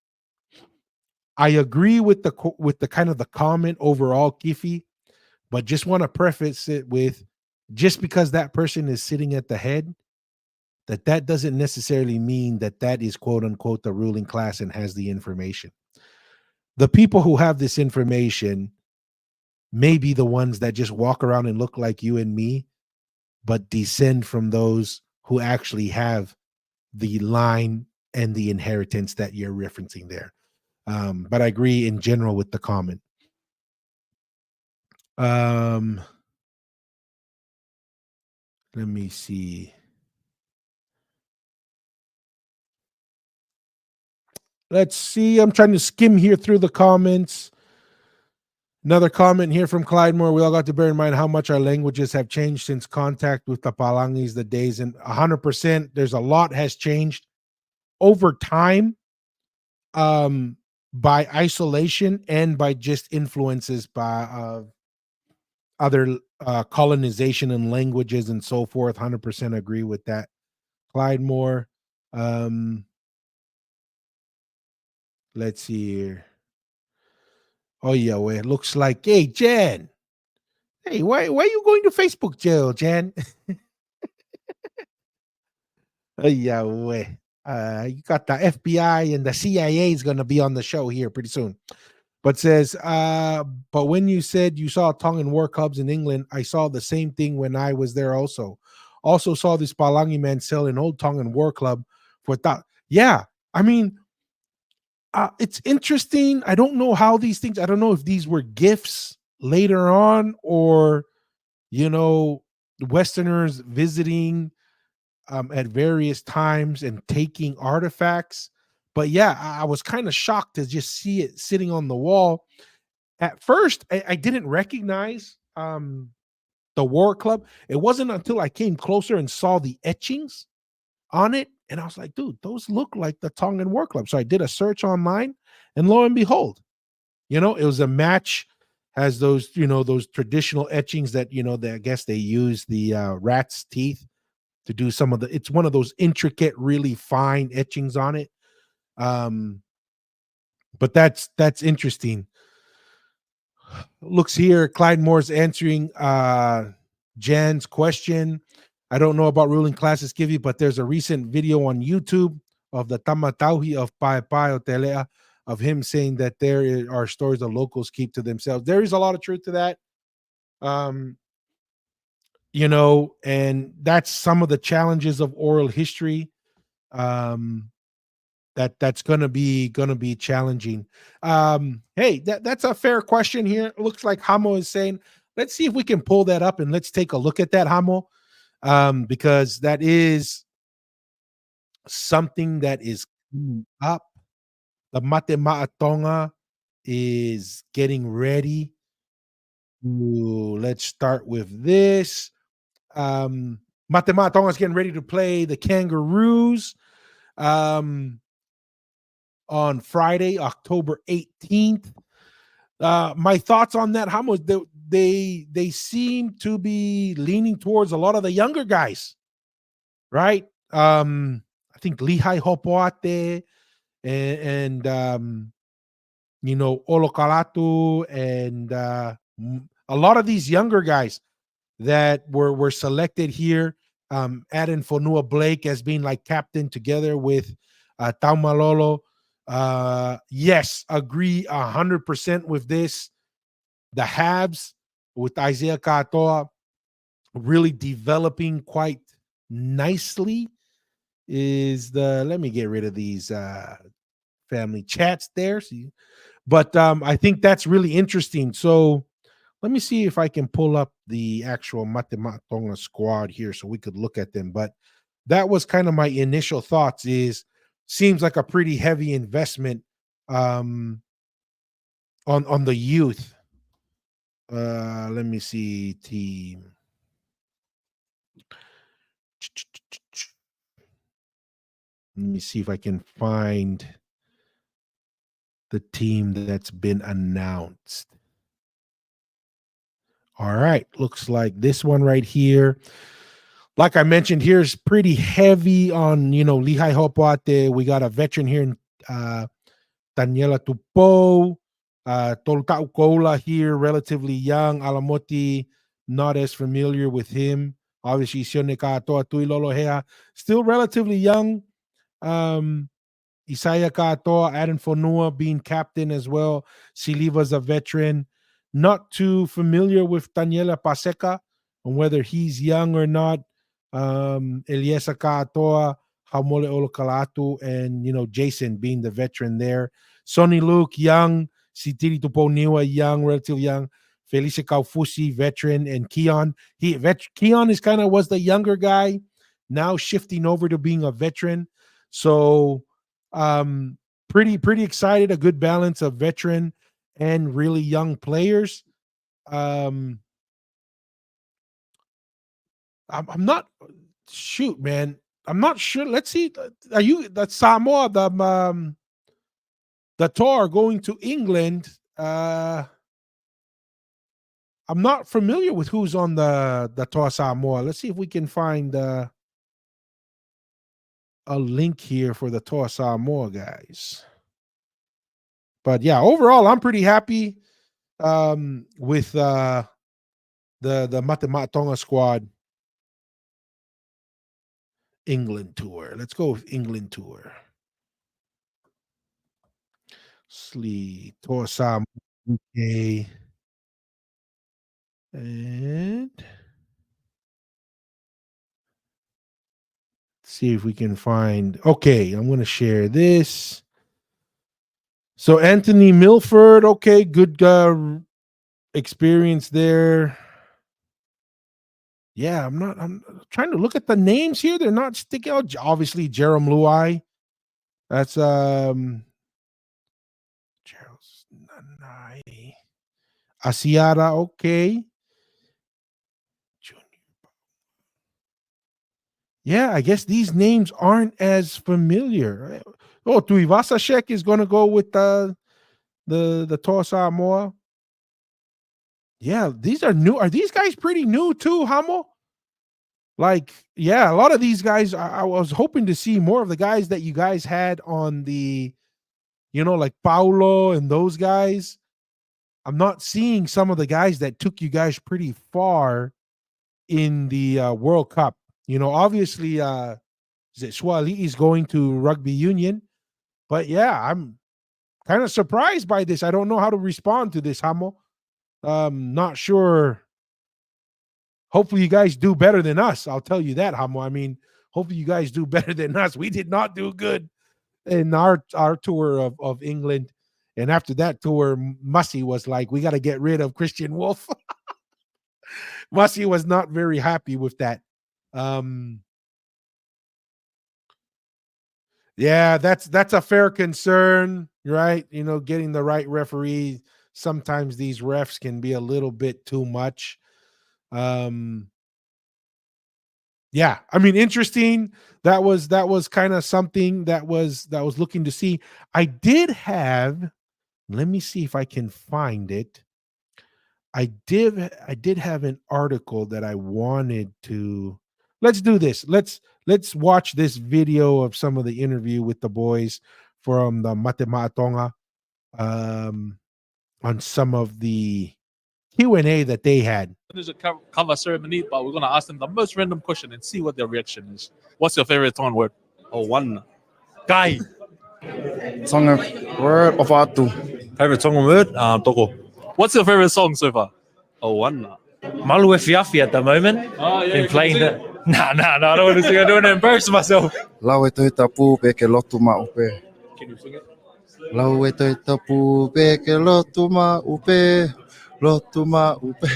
I agree with the kind of the comment overall, Kifi, but just want to preface it with just because that person is sitting at the head, that doesn't necessarily mean that that is quote unquote the ruling class and has the information. The people who have this information may be the ones that just walk around and look like you and me, but descend from those who actually have the line and the inheritance that you're referencing there. But I agree in general with the comment. Um, let me see. Let's see. I'm trying to skim here through the comments. Another comment here from Clyde Moore. We all got to bear in mind how much our languages have changed since contact with the Palangis, the days, and 100%. There's a lot has changed over time, by isolation and by just influences by other colonization and languages and so forth. 100% agree with that. Clyde Moore. Um, let's see here. Oh yeah, well, it looks like, hey Jan. Hey, why are you going to Facebook jail, Jan? Oh yeah, well, you got the FBI and the CIA is gonna be on the show here pretty soon. But says, but when you said you saw Tongan war clubs in England, I saw the same thing when I was there also. Also saw this Palangi man sell an old Tongan war club for that. Yeah, I mean, it's interesting. I don't know how these things, I don't know if these were gifts later on or, you know, Westerners visiting at various times and taking artifacts. But yeah, I was kind of shocked to just see it sitting on the wall. At first, I didn't recognize the War Club. It wasn't until I came closer and saw the etchings on it, and I was like, dude, those look like the Tongan War Club. So I did a search online, and lo and behold, it was a match. Has those, those traditional etchings that, I guess they use the rat's teeth to do some of the, it's one of those intricate, really fine etchings on it. Um, but that's interesting. Looks here, Clyde Moore's answering Jan's question. I don't know about ruling classes, Kivi, but there's a recent video on YouTube of the Tamatauhi of Pai Pai o Telea, of him saying that there are stories the locals keep to themselves. There is a lot of truth to that. Um, and that's some of the challenges of oral history. Um, that's gonna be challenging. Hey, that's a fair question here. It looks like Hamo is saying, let's see if we can pull that up and let's take a look at that, Hamo. Because that is something that is up. The Mate Maatonga is getting ready. Ooh, let's start with this. Mate Maatonga is getting ready to play the Kangaroos. On Friday, October 18th. My thoughts on that, how much they seem to be leaning towards a lot of the younger guys, right? I think Lihai Hopoate and Olokalatu and a lot of these younger guys. that were selected here. Adding Fonua Blake as being like captain together with Taumalolo. Yes, agree 100% with this. The Habs with Isaiah Katoa really developing quite nicely. Is the let me get rid of these family chats there. See, but I think that's really interesting. So let me see if I can pull up the actual Matematonga squad here so we could look at them. But that was kind of my initial thoughts. Is seems like a pretty heavy investment um, on the youth. Let me see team. Let me see if I can find the team that's been announced. All right, looks like this one right here. Like I mentioned, here's pretty heavy on Lehigh Hopoate. We got a veteran here in Daniela Tupo, Toltaukola here, relatively young. Alamoti, not as familiar with him. Obviously, Sioneka Toa Tui Lolohea, still relatively young. Isaiah Katoa, Adam Fonua being captain as well. Siliva's a veteran. Not too familiar with Daniela Paseca on whether he's young or not. Eliesa Katoa, Hamole Olokalatu, and Jason being the veteran there. Sonny Luke, young. Sitiri Tuponiwa, young, relatively young. Felice Kaufusi, veteran, and Keon. Keon is kind of was the younger guy, now shifting over to being a veteran. So pretty excited. A good balance of veteran and really young players. I'm not shoot, man. I'm not sure. Let's see. Are you the Samoa, the tour going to England? I'm not familiar with who's on the tour Samoa. Let's see if we can find a link here for the tour Samoa guys. But yeah, overall, I'm pretty happy with the Matematonga squad England tour. Let's go with England tour. Slee Torsam UK. And see if we can find. Okay, I'm going to share this. So Anthony Milford, okay, good experience there. Yeah, I'm trying to look at the names here. They're not sticking out. Obviously, Jerem Luai. That's Charles Nanai. Asiara, okay. Yeah, I guess these names aren't as familiar. Oh, Tuivasa is going to go with the Toa Samoa. Yeah, these are new. Are these guys pretty new too, Hamo? Like, yeah, a lot of these guys. I was hoping to see more of the guys that you guys had on the, like Paulo and those guys. I'm not seeing some of the guys that took you guys pretty far in the World Cup. Obviously, Swali is going to rugby union, but yeah, I'm kind of surprised by this. I don't know how to respond to this, Hamo. Not sure. Hopefully, you guys do better than us. I'll tell you that, Hamo. I mean, hopefully, you guys do better than us. We did not do good in our tour of England. And after that tour, Mussy was like, we got to get rid of Christian Wolf. Mussy was not very happy with that. Yeah, that's a fair concern, right? Getting the right referee. Sometimes these refs can be a little bit too much. Yeah, I mean, interesting. That was kind of something that was looking to see. I did have. Let me see if I can find it. I did have an article that I wanted to. Let's do this. Let's watch this video of some of the interview with the boys from the Matematonga on some of the Q&A that they had. There's a cover ceremony, but we're gonna ask them the most random question and see what their reaction is. What's your favorite Tongan word? Oh, one. Guy. Tongan word of Atu. Favorite Tongan word? Toko. What's your favorite song so far? Oh, one. Malu e Fiafi at the moment. Oh, yeah. Been playing that. Nah, I don't want to sing. I don't want to embarrass myself. Lau e toi tapu pe ke lotu ma upe. Can you sing it? Lau e toi tapu pe ke lotu ma upe. Lotu ma upe.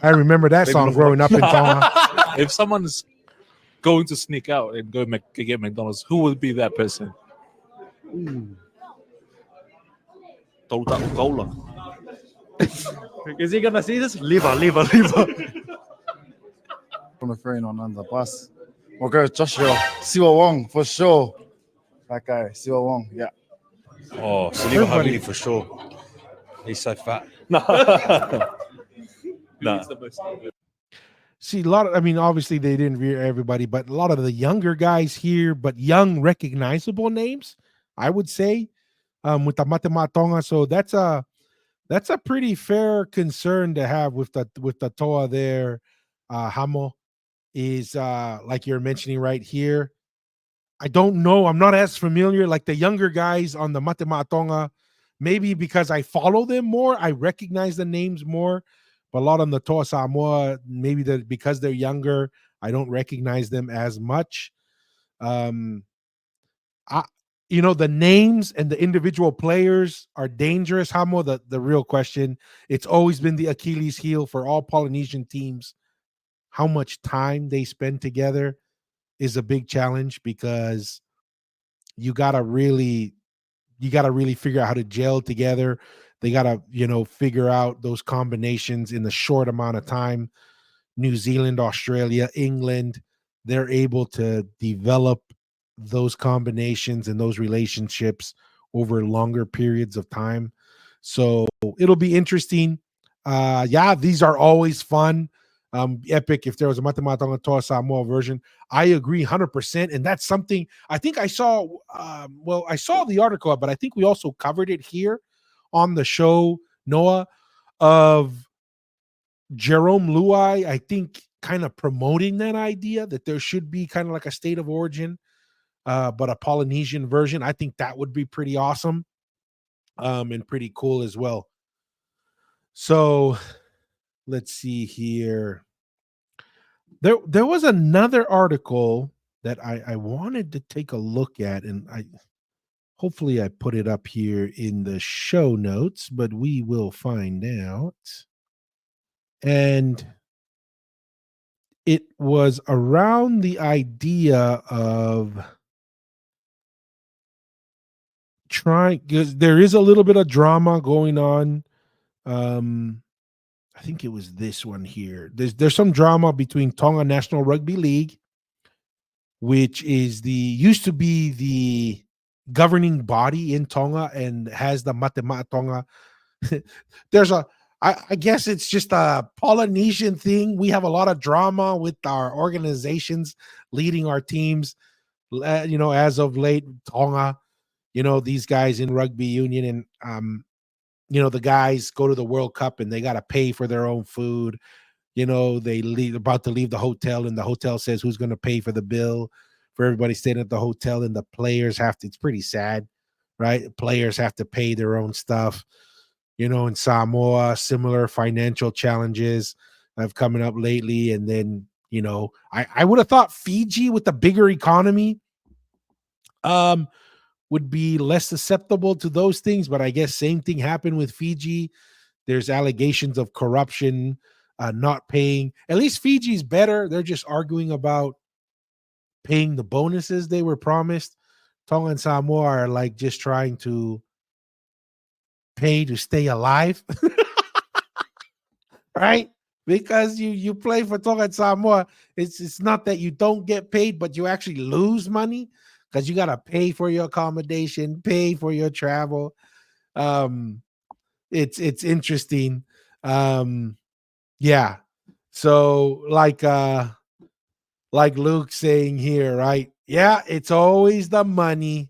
I remember that song growing up in Tonga. If someone's going to sneak out and go get McDonald's, who would be that person? Tolta Ukola. Is he gonna see this? Leave her. On the train on the bus. We'll go Joshua. Siwa Wong for sure. That guy, Siwa Wong. Yeah. Oh, Saliva Havili for sure. He's so fat. No. Who eats the most? See, obviously they didn't rear everybody, but a lot of the younger guys here, but young recognizable names, I would say, with the Matema Tonga. So that's a pretty fair concern to have with the Toa there. Hamo is like you're mentioning right here. I don't know. I'm not as familiar like the younger guys on the Matema Tonga. Maybe because I follow them more, I recognize the names more. But a lot on the Toa Samoa, maybe because they're younger, I don't recognize them as much. The names and the individual players are dangerous. Hamo, the real question. It's always been the Achilles heel for all Polynesian teams. How much time they spend together is a big challenge because you gotta really figure out how to gel together. They gotta, figure out those combinations in the short amount of time. New Zealand, Australia, England, they're able to develop those combinations and those relationships over longer periods of time. So it'll be interesting. These are always fun. Epic. If there was a Matematonga Toa Samoa version, I agree 100%. And that's something I think I saw. I saw the article, but I think we also covered it here on the show, Noah, of Jerome Luai, I think, kind of promoting that idea that there should be kind of like a state of origin, but a Polynesian version. I think that would be pretty awesome, and pretty cool as well. So let's see here. There was another article that I wanted to take a look at, and hopefully I put it up here in the show notes, but we will find out. And it was around the idea of trying, because there is a little bit of drama going on. I think it was this one here. There's some drama between Tonga National Rugby League, which is used to be the governing body in Tonga and has the Matema Tonga. I guess it's just a Polynesian thing. We have a lot of drama with our organizations leading our teams. As of late, Tonga, these guys in rugby union, and the guys go to the World Cup and they got to pay for their own food. They about to leave the hotel, and the hotel says who's going to pay for the bill for everybody staying at the hotel, and the players have to. It's pretty sad, right? Players have to pay their own stuff. In Samoa, similar financial challenges have coming up lately. And then, I would have thought Fiji, with the bigger economy, would be less susceptible to those things. But I guess same thing happened with Fiji. There's allegations of corruption, not paying. At least Fiji's better. They're just arguing about paying the bonuses they were promised. Tonga and Samoa are like just trying to pay to stay alive. Right? Because you play for Tonga and Samoa, it's not that you don't get paid, but you actually lose money because you got to pay for your accommodation, pay for your travel. It's interesting. Yeah. So like Luke saying here, right? Yeah, it's always the money.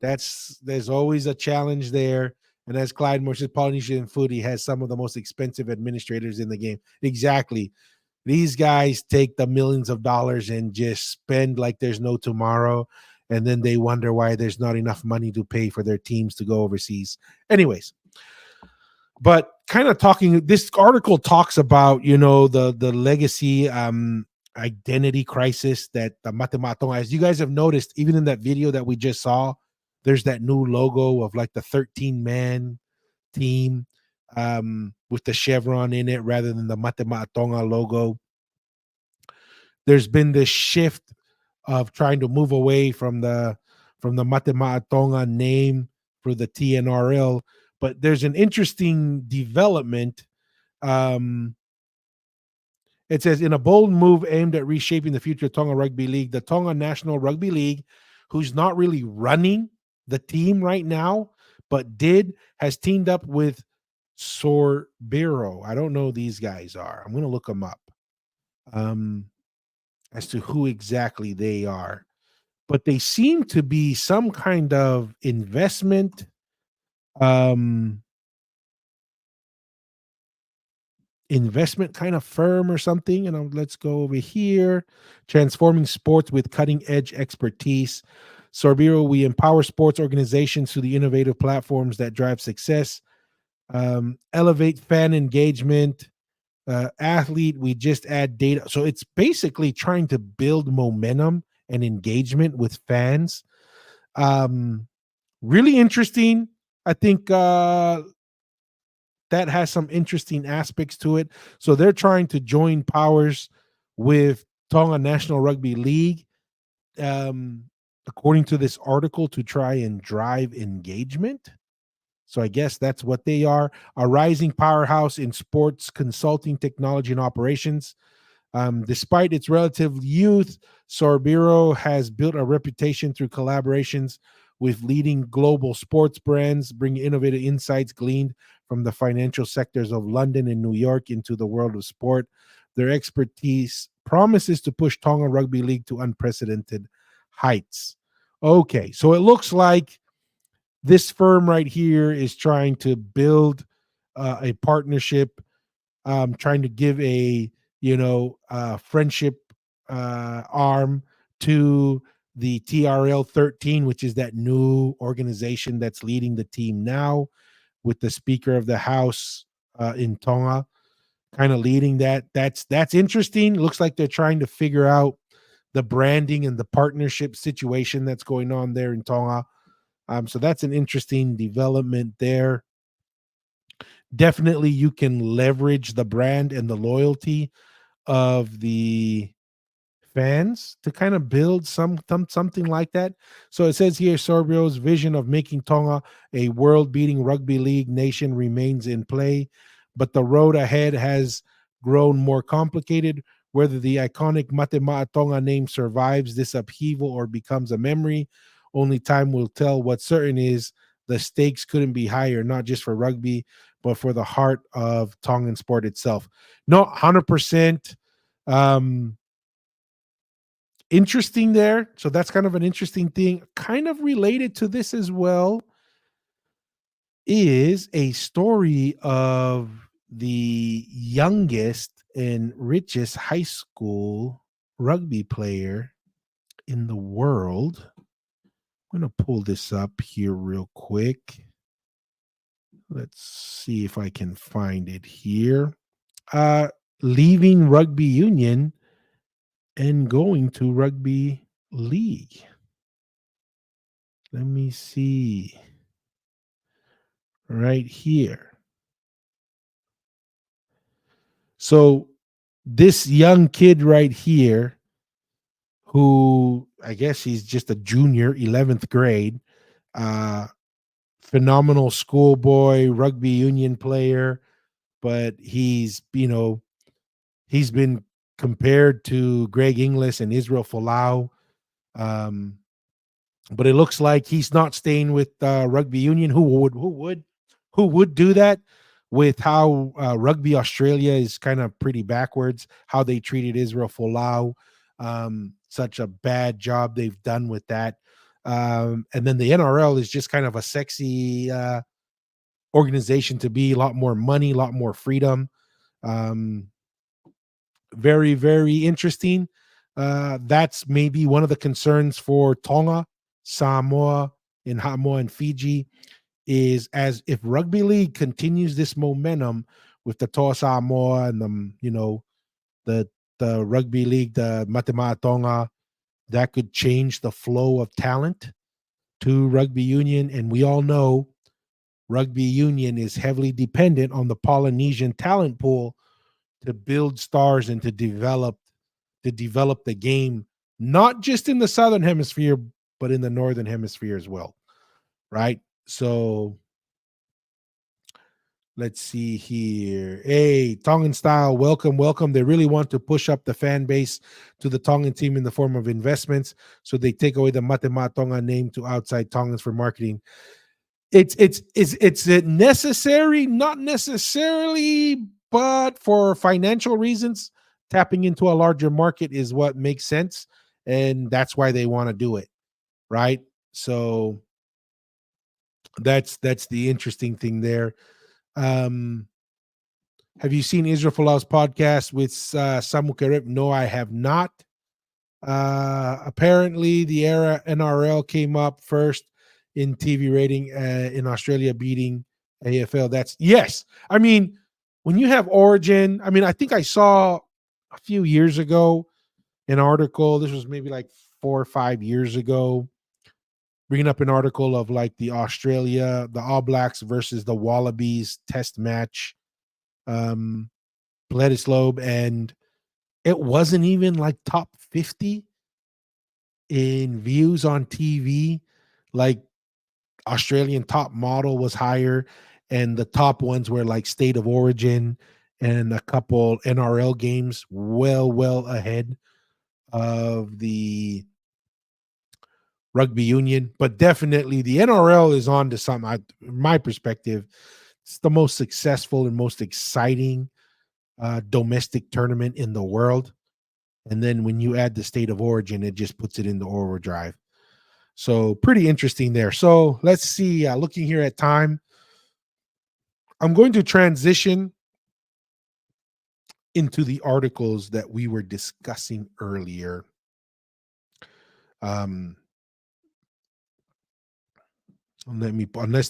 There's always a challenge there. And as Clyde Moore says, Polynesian Foodie has some of the most expensive administrators in the game. Exactly. These guys take the millions of dollars and just spend like there's no tomorrow. And then they wonder why there's not enough money to pay for their teams to go overseas. Anyways, but kind of talking, this article talks about, the legacy identity crisis that the Matematonga, as you guys have noticed, even in that video that we just saw, there's that new logo of like the 13-man team with the chevron in it rather than the Matematonga logo. There's been this shift of trying to move away from the Matematonga name for the TNRL, but there's an interesting development. It says, in a bold move aimed at reshaping the future of Tonga Rugby League, the Tonga National Rugby League, who's not really running the team right now, but has teamed up with Sorbiro. I don't know who these guys are. I'm going to look them up as to who exactly they are. But they seem to be some kind of investment kind of firm or something. And let's go over here. Transforming sports with cutting edge expertise. Sorbiro, we empower sports organizations through the innovative platforms that drive success. Elevate fan engagement. Athlete, we just add data. So it's basically trying to build momentum and engagement with fans. Really interesting. I think that has some interesting aspects to it. So they're trying to join powers with Tonga National Rugby League, according to this article, to try and drive engagement. So I guess that's what they are. A rising powerhouse in sports consulting, technology, and operations. Despite its relative youth, Sorbiro has built a reputation through collaborations with leading global sports brands, bringing innovative insights gleaned from the financial sectors of London and New York into the world of sport. Their expertise promises to push Tonga Rugby League to unprecedented heights. Okay, so it looks like this firm right here is trying to build a partnership, trying to give a friendship arm to the TRL 13, which is that new organization that's leading the team now, with the Speaker of the House in Tonga kind of leading that. That's interesting. Looks like they're trying to figure out the branding and the partnership situation that's going on there in Tonga. So that's an interesting development there. Definitely you can leverage the brand and the loyalty of the fans to kind of build something like that. So it says here, Sorbiro's vision of making Tonga a world-beating rugby league nation remains in play, but the road ahead has grown more complicated. Whether the iconic Matema'a Tonga name survives this upheaval or becomes a memory, only time will tell. What's certain is the stakes couldn't be higher, not just for rugby, but for the heart of Tongan sport itself. No, 100%. Interesting there. So that's kind of an interesting thing. Kind of related to this as well is a story of the youngest and richest high school rugby player in the world. I'm going to pull this up here real quick. Let's see if I can find it here. Leaving rugby union and going to rugby league. Let me see. Right here. So this young kid right here, who I guess he's just a junior, 11th grade, phenomenal schoolboy, rugby union player, but he's been compared to Greg Inglis and Israel Folau. But it looks like he's not staying with rugby union. Who would do that with how Rugby Australia is kind of pretty backwards, how they treated Israel Folau, such a bad job they've done with that. And then the NRL is just kind of a sexy organization to be, a lot more money, a lot more freedom. Very, very interesting. That's maybe one of the concerns for Tonga, Samoa, and Fiji is as if rugby league continues this momentum with the Toa Samoa and the the rugby league, the Matema'a Tonga, that could change the flow of talent to rugby union. And we all know rugby union is heavily dependent on the Polynesian talent pool to build stars and to develop the game, not just in the southern hemisphere, but in the northern hemisphere as well. Right. So let's see here. Hey, Tongan style, welcome. They really want to push up the fan base to the Tongan team in the form of investments. So they take away the Matema'a Tonga name to outside Tongans for marketing. It's necessary, not necessarily, but for financial reasons, tapping into a larger market is what makes sense, and that's why they want to do it, right? So that's the interesting thing there. Have you seen Israel Folau's podcast with Samu Kerep? No, I have not. Apparently, the era NRL came up first in TV rating in Australia, beating AFL. That's yes. I mean, when you have Origin, I mean, I think I saw a few years ago an article. This was maybe like 4 or 5 years ago, bringing up an article of like the All Blacks versus the Wallabies test match, Bledisloe, and it wasn't even like top 50 in views on TV. Like Australian top model was higher, and the top ones were like State of Origin and a couple NRL games well ahead of the rugby union. But definitely the NRL is on to something. My perspective, it's the most successful and most exciting domestic tournament in the world. And then when you add the State of Origin, it just puts it into overdrive. So pretty interesting there. So let's see. Looking here at time, I'm going to transition into the articles that we were discussing earlier. Unless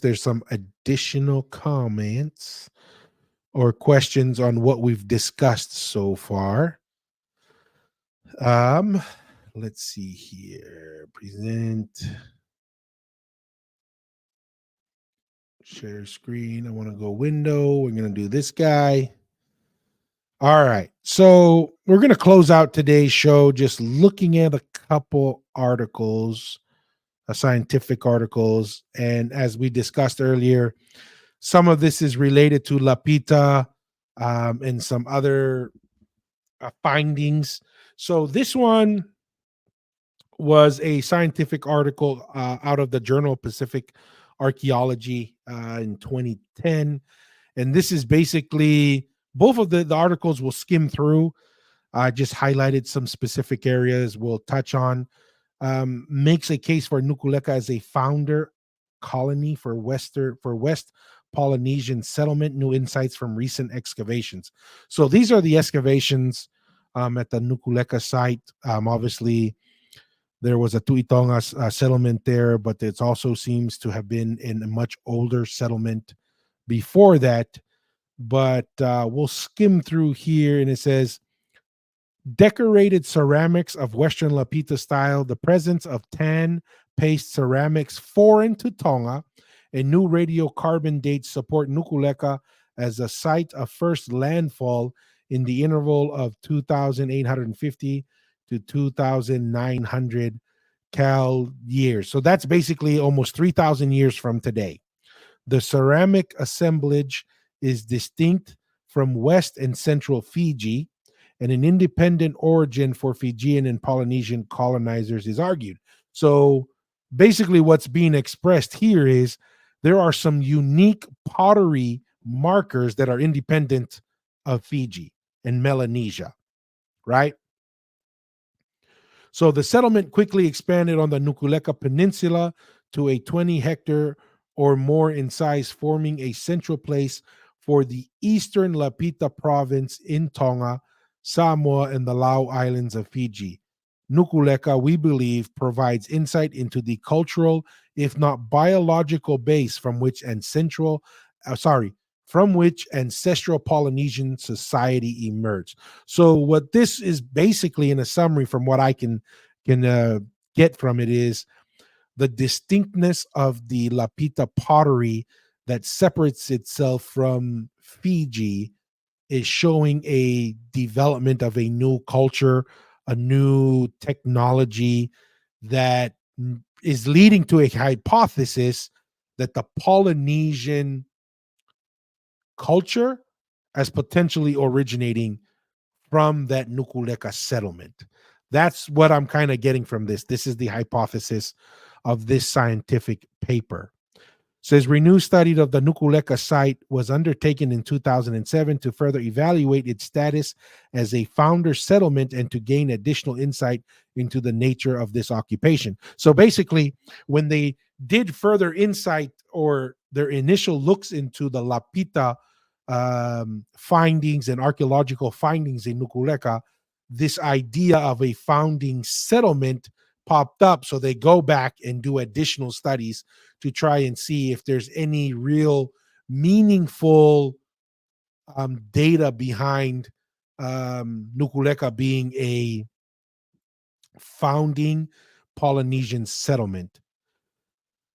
there's some additional comments or questions on what we've discussed so far. Let's see here. Present. Share screen. I want to go window. We're going to do this guy. All right. So we're going to close out today's show just looking at a couple articles, scientific articles. And as we discussed earlier, some of this is related to Lapita and some other findings. So this one was a scientific article out of the Journal of Pacific Archaeology in 2010. And this is basically, both of the articles we'll skim through. I just highlighted some specific areas we'll touch on. Makes a case for Nukuleka as a founder colony for West Polynesian settlement, new insights from recent excavations. So these are the excavations at the Nukuleka site. Obviously, there was a Tuitonga settlement there, but it also seems to have been in a much older settlement before that. But we'll skim through here, and it says, decorated ceramics of Western Lapita style, the presence of tan paste ceramics foreign to Tonga, and new radiocarbon dates support Nukuleka as a site of first landfall in the interval of 2,850 to 2,900 cal years. So that's basically almost 3,000 years from today. The ceramic assemblage is distinct from West and Central Fiji, and an independent origin for Fijian and Polynesian colonizers is argued. So basically what's being expressed here is there are some unique pottery markers that are independent of Fiji and Melanesia, right? So the settlement quickly expanded on the Nukuleka Peninsula to a 20-hectare or more in size, forming a central place for the eastern Lapita province in Tonga, Samoa, and the Lau Islands of Fiji. Nukuleka, we believe, provides insight into the cultural, if not biological, base from which ancestral Polynesian society emerged. So, what this is basically, in a summary, from what I can get from it, is the distinctness of the Lapita pottery that separates itself from Fiji is showing a development of a new culture, a new technology that is leading to a hypothesis that the Polynesian culture as potentially originating from that Nukuleka settlement. That's what I'm kind of getting from this. This is the hypothesis of this scientific paper. Says renewed study of the Nukuleka site was undertaken in 2007 to further evaluate its status as a founder settlement and to gain additional insight into the nature of this occupation. So basically, when they did further insight or their initial looks into the Lapita findings and archaeological findings in Nukuleka, this idea of a founding settlement popped up. So they go back and do additional studies to try and see if there's any real meaningful data behind Nukuleka being a founding Polynesian settlement.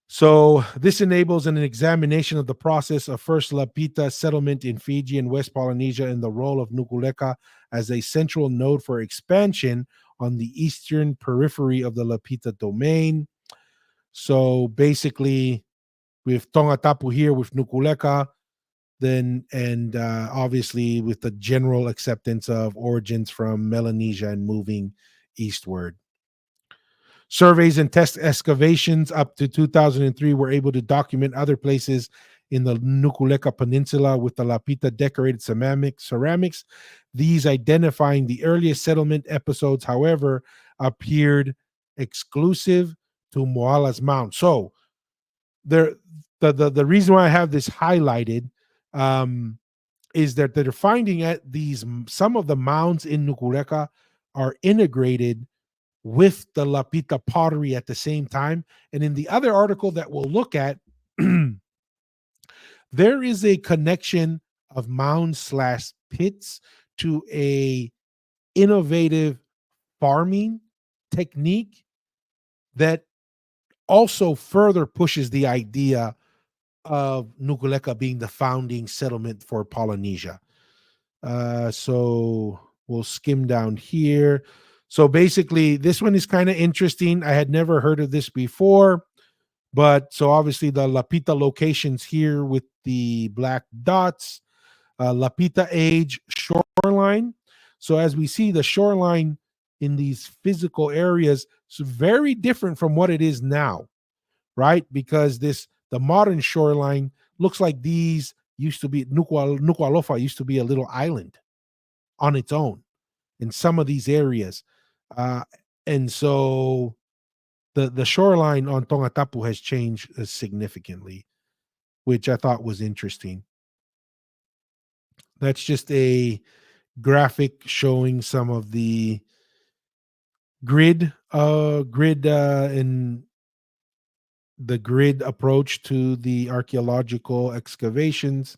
So this enables an examination of the process of first Lapita settlement in Fiji and West Polynesia and the role of Nukuleka as a central node for expansion on the eastern periphery of the Lapita domain. So basically, with Tonga Tapu here, with Nukuleka, then and obviously with the general acceptance of origins from Melanesia and moving eastward. Surveys and test excavations up to 2003 were able to document other places in the Nukuleka Peninsula with the Lapita decorated ceramics. These identifying the earliest settlement episodes, however, appeared exclusive to Moala's Mound. So the reason why I have this highlighted is that they're finding at these some of the mounds in Nukuleka are integrated with the Lapita pottery at the same time. And in the other article that we'll look at, there is a connection of mounds/pits to a innovative farming technique that also further pushes the idea of Nukuleka being the founding settlement for Polynesia. So we'll skim down here. So basically, this one is kind of interesting. I had never heard of this before, but so obviously the Lapita locations here with the black dots, Lapita age shoreline. So as we see, the shoreline in these physical areas is very different from what it is now, right? Because the modern shoreline looks like these used to be Nuku'alofa used to be a little island on its own in some of these areas. And so the shoreline on Tonga Tapu has changed significantly, which I thought was interesting. That's just a graphic showing some of the grid and the grid approach to the archaeological excavations.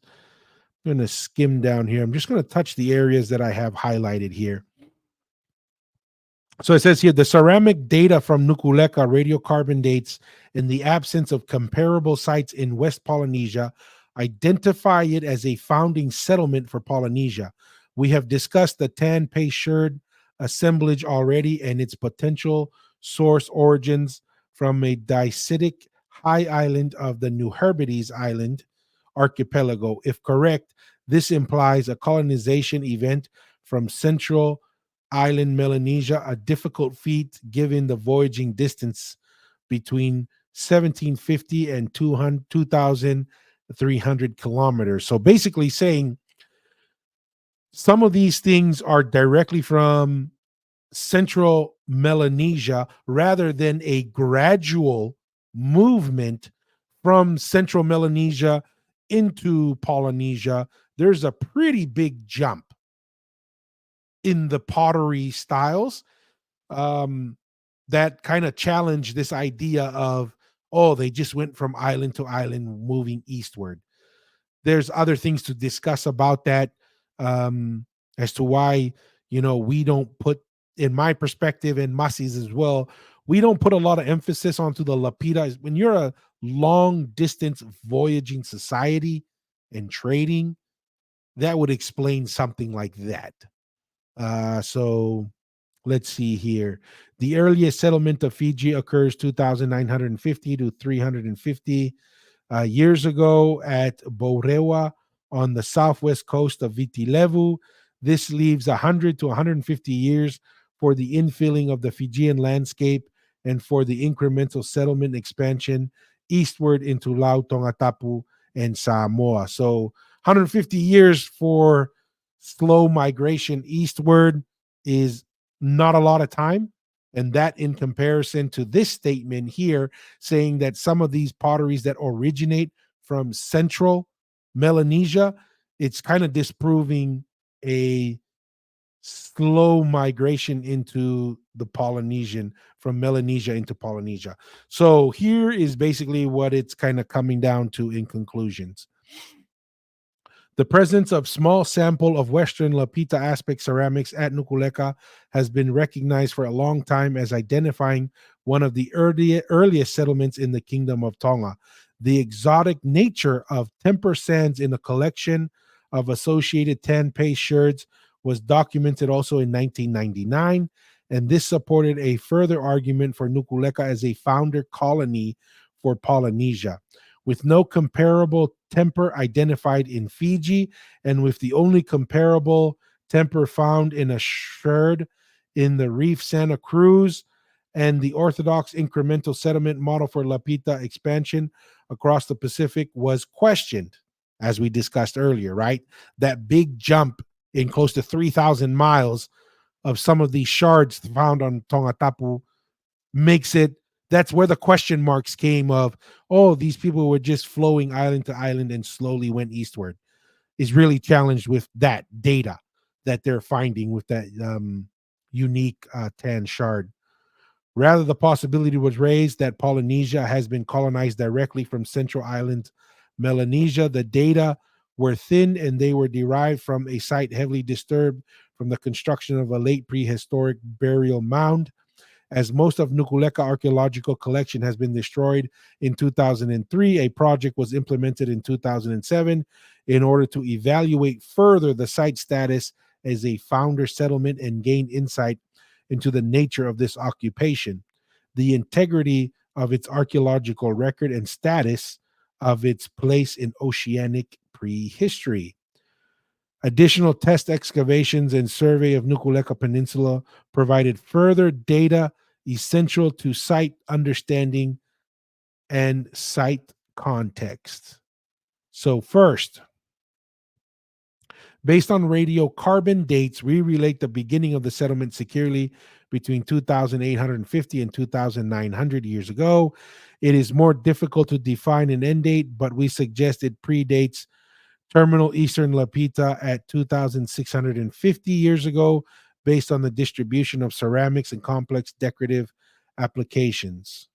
I'm going to skim down here. I'm just going to touch the areas that I have highlighted here. So it says here, the ceramic data from Nukuleka radiocarbon dates in the absence of comparable sites in West Polynesia identify it as a founding settlement for Polynesia. We have discussed the Tan Pei Sherd assemblage already and its potential source origins from a dacitic high island of the New Hebrides Island archipelago. If correct, this implies a colonization event from central island Melanesia, a difficult feat given the voyaging distance between 1750 and 2,300 kilometers. So basically saying some of these things are directly from central Melanesia rather than a gradual movement from central Melanesia into Polynesia, there's a pretty big jump in the pottery styles that kind of challenge this idea of, oh, they just went from island to island moving eastward. There's other things to discuss about that, as to why, we don't put, in my perspective, and Masi's as well, we don't put a lot of emphasis onto the Lapita. When you're a long distance voyaging society and trading, that would explain something like that. So let's see here. The earliest settlement of Fiji occurs 2,950 to 350 years ago at Borewa on the southwest coast of Viti Levu. This leaves 100 to 150 years for the infilling of the Fijian landscape and for the incremental settlement expansion eastward into Lau Tongatapu and Samoa. So 150 years for slow migration eastward is not a lot of time. And that, in comparison to this statement here, saying that some of these potteries that originate from central Melanesia, it's kind of disproving a slow migration into the Polynesian, from Melanesia into Polynesia. So here is basically what it's kind of coming down to in conclusions. The presence of small sample of Western Lapita aspect ceramics at Nukuleka has been recognized for a long time as identifying one of the earliest settlements in the Kingdom of Tonga. The exotic nature of temper sands in a collection of associated tan paste sherds was documented also in 1999, and this supported a further argument for Nukuleka as a founder colony for Polynesia. With no comparable temper identified in Fiji, and with the only comparable temper found in a sherd in the Reef Santa Cruz, and the orthodox incremental settlement model for Lapita expansion across the Pacific was questioned, as we discussed earlier, right? That big jump in close to 3,000 miles of some of these shards found on Tongatapu makes it, that's where the question marks came of, oh, these people were just flowing island to island and slowly went eastward, is really challenged with that data that they're finding with that unique tan shard. Rather, the possibility was raised that Polynesia has been colonized directly from Central Island Melanesia. The data were thin and they were derived from a site heavily disturbed from the construction of a late prehistoric burial mound. As most of Nukuleka archaeological collection has been destroyed in 2003, a project was implemented in 2007 in order to evaluate further the site status as a founder settlement and gain insight into the nature of this occupation, the integrity of its archaeological record, and status of its place in oceanic prehistory. Additional test excavations and survey of Nukuleka Peninsula provided further data essential to site understanding and site context. So first, based on radiocarbon dates, we relate the beginning of the settlement securely between 2,850 and 2,900 years ago. It is more difficult to define an end date, but we suggest it predates terminal Eastern Lapita at 2,650 years ago, based on the distribution of ceramics and complex decorative applications.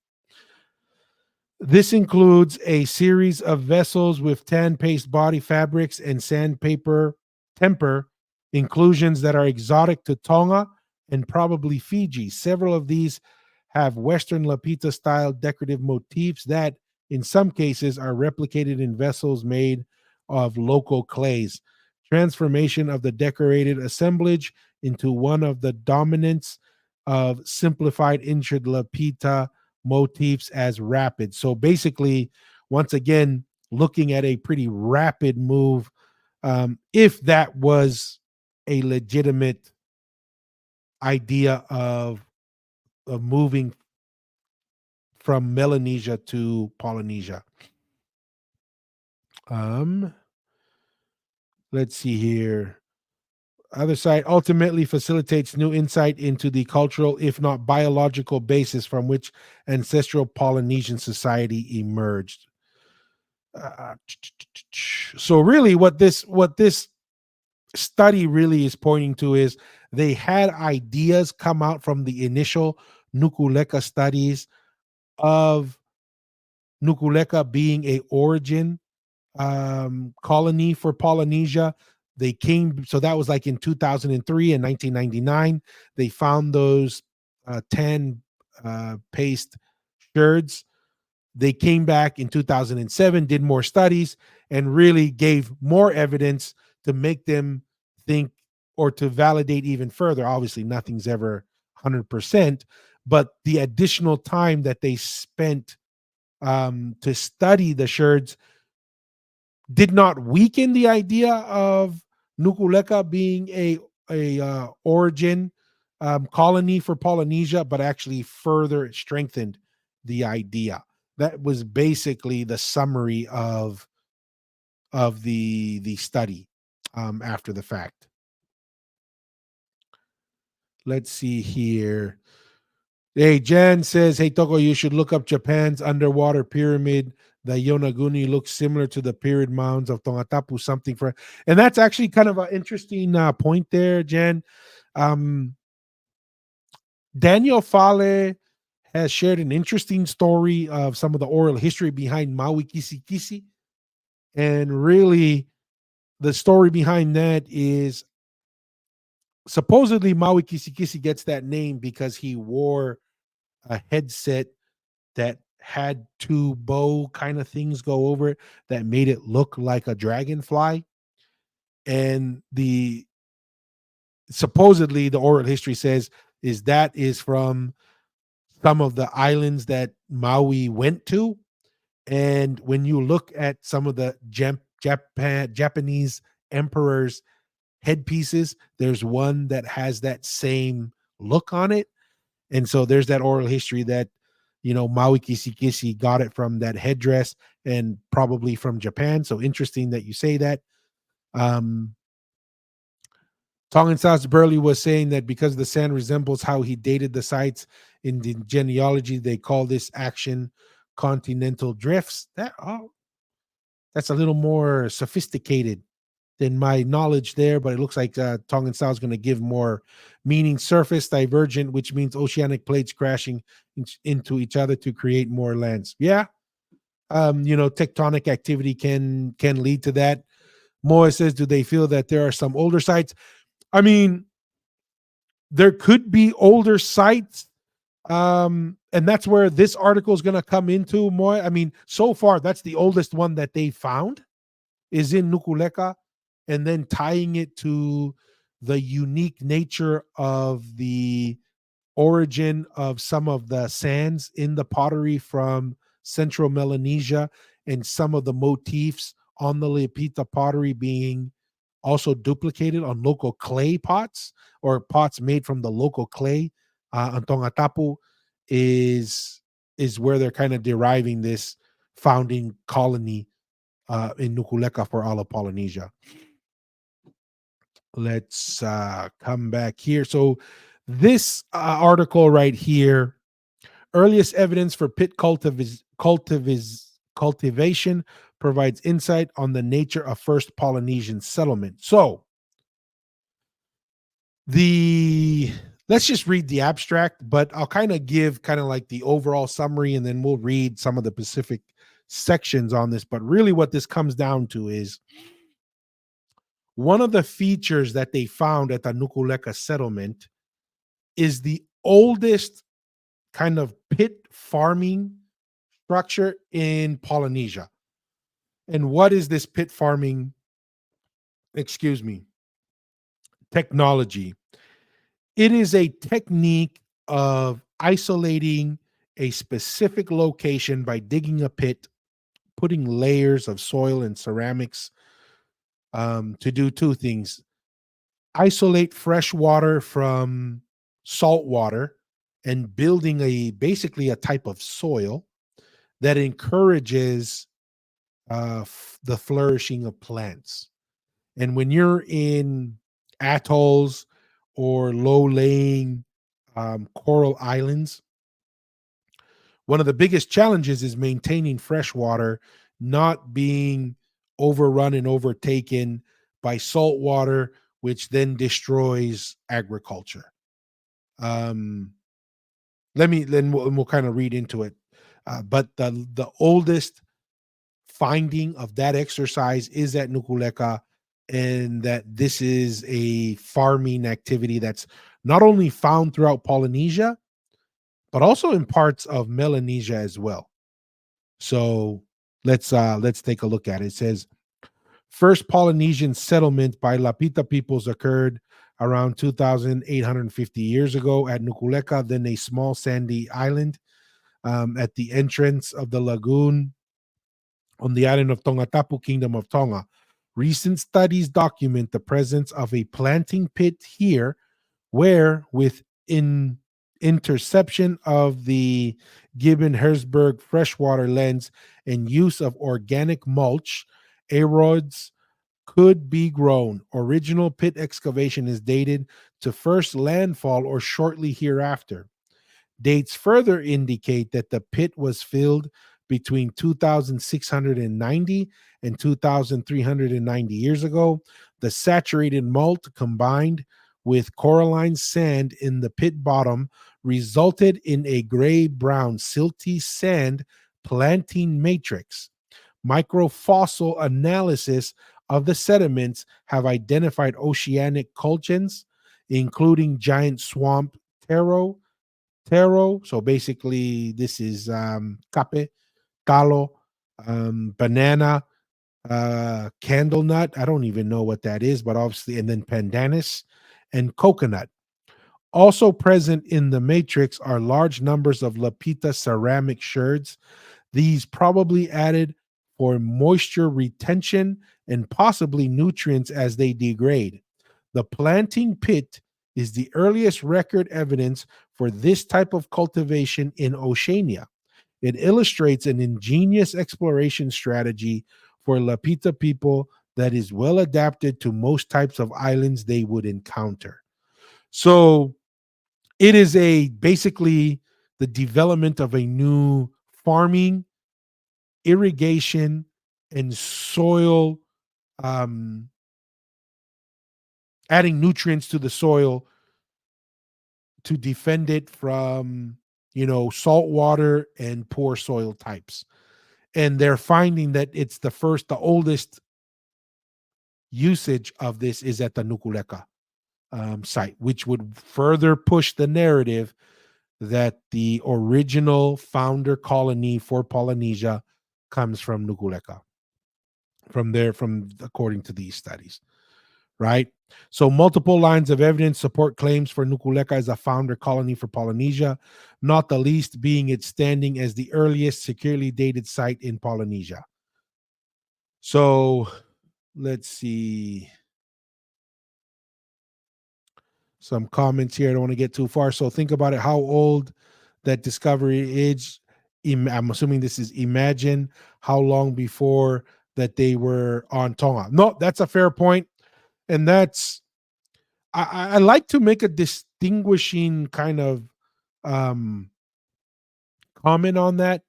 This includes a series of vessels with tan paste body fabrics and sandpaper temper inclusions that are exotic to Tonga and probably Fiji. Several of these have Western Lapita style decorative motifs that, in some cases, are replicated in vessels made of local clays. Transformation of the decorated assemblage into one of the dominants of simplified injured Lapita motifs as rapid. So basically, once again, looking at a pretty rapid move, if that was a legitimate idea of moving from Melanesia to Polynesia. Let's see here. Other side ultimately facilitates new insight into the cultural, if not biological, basis from which ancestral Polynesian society emerged. So really, what this study really is pointing to is they had ideas come out from the initial Nukuleka studies of Nukuleka being a origin colony for Polynesia. They came, so that was like in 2003 and 1999. They found those tan paste sherds. They came back in 2007, did more studies, and really gave more evidence to make them think or to validate even further. Obviously, nothing's ever 100%, but the additional time that they spent to study the sherds did not weaken the idea of Nukuleka being a origin colony for Polynesia, but actually further strengthened the idea. That was basically the summary of the study after the fact. Let's see here. Hey, Jan says, hey, Toko, you should look up Japan's underwater pyramid. The Yonaguni looks similar to the pyramid mounds of Tongatapu, something for, and that's actually kind of an interesting point there, Jan. Daniel Fale has shared an interesting story of some of the oral history behind Maui Kisi Kisi. And really, the story behind that is supposedly Maui Kisi Kisi gets that name because he wore a headset that had two bow kind of things go over it that made it look like a dragonfly. And the supposedly the oral history says is from some of the islands that Maui went to. And when you look at some of the Japanese emperors' headpieces, there's one that has that same look on it. And so there's that oral history that, Maui Kisi Kisi got it from that headdress and probably from Japan. So interesting that you say that. Tongan South Burley was saying that because the sand resembles how he dated the sites in the genealogy, they call this action continental drifts. That's a little more sophisticated than my knowledge there, but it looks like Tongan South is going to give more meaning. Surface divergent, which means oceanic plates crashing into each other to create more lands. Yeah, tectonic activity can lead to that. Moa says, do they feel that there are some older sites? I mean, there could be older sites, and that's where this article is going to come into more. I mean, so far, that's the oldest one that they found is in Nukuleka, and then tying it to the unique nature of the origin of some of the sands in the pottery from Central Melanesia and some of the motifs on the Leapita pottery being also duplicated on local clay pots or pots made from the local clay on Tongatapu is where they're kind of deriving this founding colony in Nukuleka for all of Polynesia. Let's come back here. So this article right here, earliest evidence for pit cultivation provides insight on the nature of first Polynesian settlement. So let's just read the abstract, but I'll kind of give kind of like the overall summary, and then we'll read some of the specific sections on this. But really what this comes down to is one of the features that they found at the Nukuleka settlement is the oldest kind of pit farming structure in Polynesia. And what is this pit farming, technology? It is a technique of isolating a specific location by digging a pit, putting layers of soil and ceramics to do two things: isolate fresh water from salt water and building basically a type of soil that encourages the flourishing of plants. And when you're in atolls or low-laying coral islands, one of the biggest challenges is maintaining fresh water not being overrun and overtaken by salt water, which then destroys agriculture. We'll kind of read into it. But the oldest finding of that exercise is at Nukuleka, and that this is a farming activity that's not only found throughout Polynesia, but also in parts of Melanesia as well. So let's take a look at it. It says first Polynesian settlement by Lapita peoples occurred around 2,850 years ago at Nukuleka, then a small sandy island at the entrance of the lagoon on the island of Tongatapu, Kingdom of Tonga. Recent studies document the presence of a planting pit here where, with interception of the Gibbon-Herzberg freshwater lens and use of organic mulch, aroids could be grown. Original pit excavation is dated to first landfall or shortly hereafter. Dates further indicate that the pit was filled between 2,690 and 2,390 years ago. The saturated malt combined with coralline sand in the pit bottom resulted in a gray-brown silty sand planting matrix. Microfossil analysis of the sediments have identified oceanic colchins, including giant swamp taro. So basically, this is cape, talo, banana, candle nut. I don't even know what that is, but obviously, and then pandanus and coconut. Also present in the matrix are large numbers of Lapita ceramic sherds. These probably added for moisture retention and possibly nutrients as they degrade. The planting pit is the earliest record evidence for this type of cultivation in Oceania. It illustrates an ingenious exploration strategy for Lapita people that is well adapted to most types of islands they would encounter. So it is basically the development of a new farming, irrigation, and soil, adding nutrients to the soil to defend it from, salt water and poor soil types. And they're finding that the oldest usage of this is at the Nukuleka site, which would further push the narrative that the original founder colony for Polynesia comes from Nukuleka, according to these studies, right? So multiple lines of evidence support claims for Nukuleka as a founder colony for Polynesia, not the least being its standing as the earliest securely dated site in Polynesia. So let's see some comments here. I don't want to get too far. So think about it, how old that discovery is. I'm assuming this is imagine how long before that they were on Tonga. No, that's a fair point. And that's, I like to make a distinguishing kind of comment on that.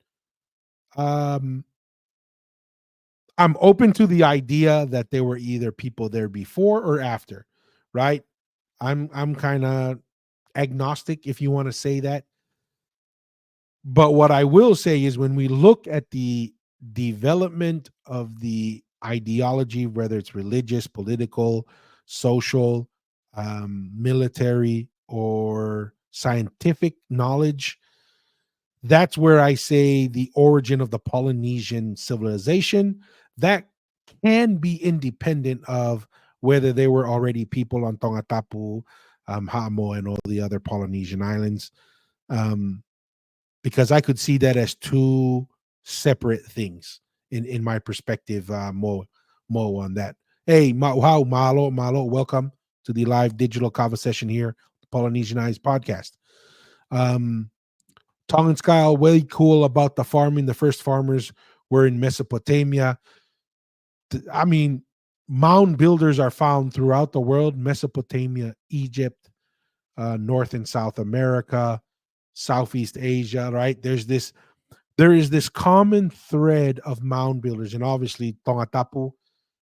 I'm open to the idea that there were either people there before or after, right? I'm kind of agnostic, if you want to say that. But what I will say is when we look at the development of the ideology, whether it's religious, political, social, military, or scientific knowledge, that's where I say the origin of the Polynesian civilization that can be independent of whether there were already people on Tongatapu, Hamo, and all the other Polynesian islands, because I could see that as two separate things in my perspective. More on that. Hey, Malo, welcome to the live digital kava session here, the Polynesianized podcast. Tongan Sky, very cool about the farming. The first farmers were in Mesopotamia. I mean, mound builders are found throughout the world: Mesopotamia, Egypt, North and South America, Southeast Asia, right? There's this there is this common thread of mound builders, and obviously Tongatapu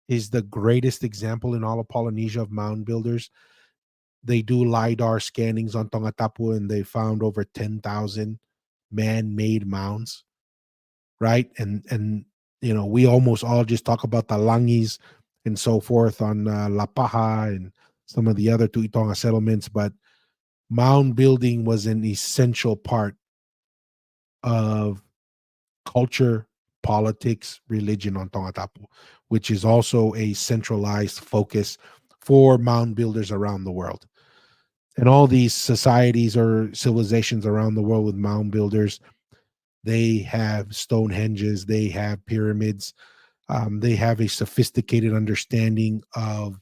is the greatest example in all of Polynesia of mound builders. They do LiDAR scannings on Tongatapu, and they found over 10,000 man-made mounds, right? And we almost all just talk about the Langis and so forth on La Paja and some of the other Tuitonga settlements, but mound building was an essential part of culture, politics, religion on Tongatapu, which is also a centralized focus for mound builders around the world. And all these societies or civilizations around the world with mound builders, they have Stonehenges, they have pyramids, they have a sophisticated understanding of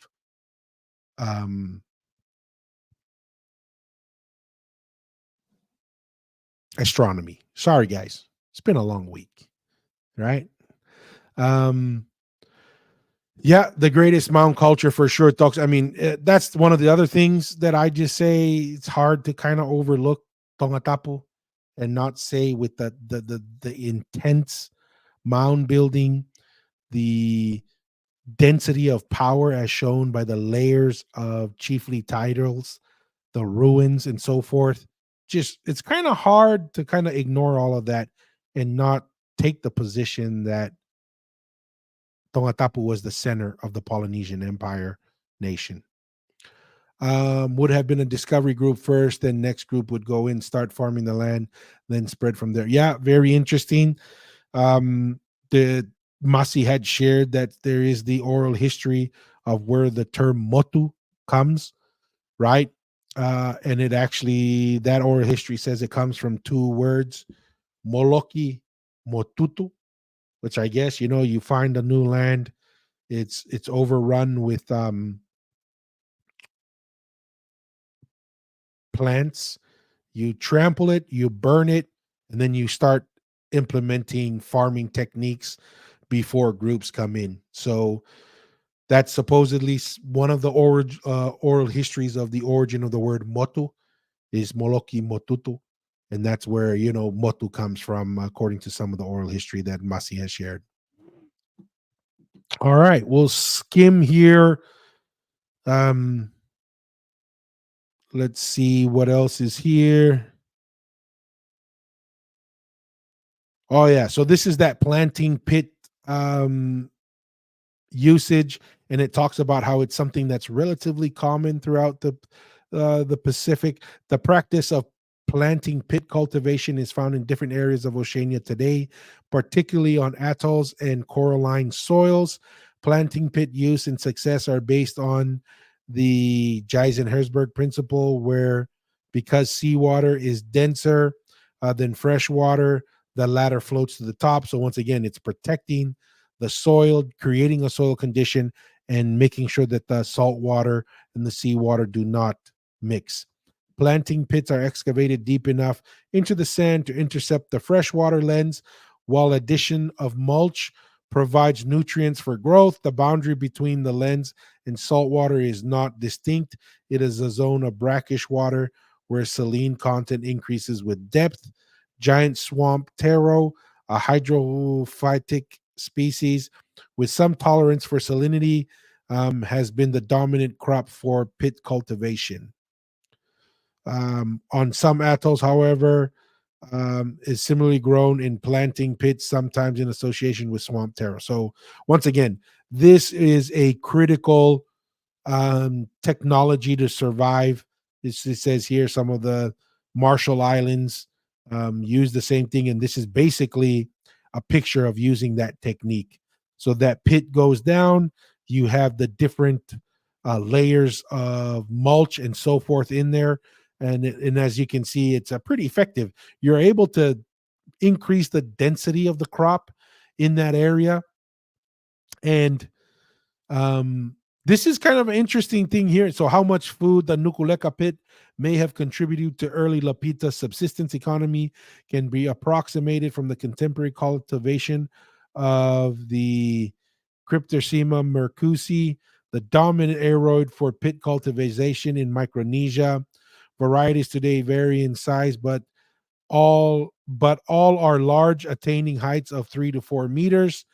um, astronomy. Sorry, guys, it's been a long week, right? Um, yeah, the greatest mound culture for sure. Talks. I mean, that's one of the other things that I just say. It's hard to kind of overlook Tongatapu and not say with the intense mound building, the density of power as shown by the layers of chiefly titles, the ruins, and so forth. Just it's kind of hard to kind of ignore all of that and not take the position that Tongatapu was the center of the Polynesian Empire nation. Would have been a discovery group first, then next group would go in, start farming the land, then spread from there. Yeah, very interesting. The Masi had shared that there is the oral history of where the term motu comes, right? And it actually, that oral history says it comes from two words, moloki, motutu, which I guess, you find a new land, it's overrun with plants, you trample it, you burn it, and then you start implementing farming techniques before groups come in. So that's supposedly one of the oral histories of the origin of the word motu is moloki motutu, and that's where motu comes from, according to some of the oral history that Masi has shared. All right, we'll skim here. Let's see what else is here. Oh yeah, so this is that planting pit usage, and it talks about how it's something that's relatively common throughout the Pacific. The practice of planting pit cultivation is found in different areas of Oceania today, particularly on atolls and coralline soils. Planting pit use and success are based on the Jaysen-Herzberg principle, where because seawater is denser than fresh water, the latter floats to the top. So once again, it's protecting the soil, creating a soil condition, and making sure that the salt water and the seawater do not mix. Planting pits are excavated deep enough into the sand to intercept the freshwater lens, while addition of mulch provides nutrients for growth. The boundary between the lens and salt water is not distinct. It is a zone of brackish water where saline content increases with depth. Giant swamp taro, a hydrophytic species with some tolerance for salinity, has been the dominant crop for pit cultivation. On some atolls, however, is similarly grown in planting pits, sometimes in association with swamp taro. So once again, this is a critical technology to survive. It says here some of the Marshall Islands use the same thing, and this is basically a picture of using that technique. So that pit goes down, you have the different layers of mulch and so forth in there, and as you can see, it's pretty effective. You're able to increase the density of the crop in that area, and this is kind of an interesting thing here. So how much food the Nukuleka pit may have contributed to early Lapita subsistence economy can be approximated from the contemporary cultivation of the Cryptosema mercusi, the dominant aroid for pit cultivation in Micronesia. Varieties today vary in size, but all are large, attaining heights of 3 to 4 meters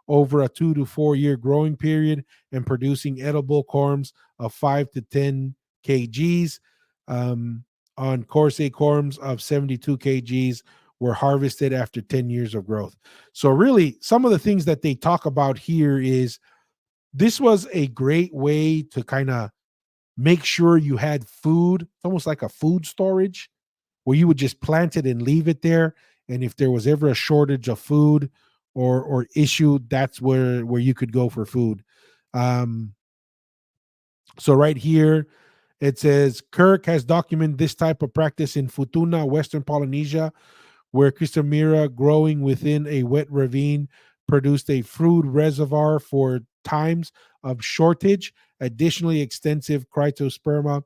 over a 2 to 4 year growing period and producing edible corms of 5 to 10 kgs. On coarse corms of 72 kgs were harvested after 10 years of growth. So really, some of the things that they talk about here is this was a great way to kind of make sure you had food. It's almost like a food storage where you would just plant it and leave it there. And if there was ever a shortage of food or issue, that's where you could go for food. So right here, it says Kirk has documented this type of practice in Futuna, Western Polynesia, where Christomira growing within a wet ravine produced a food reservoir for times of shortage. Additionally, extensive cryptosperma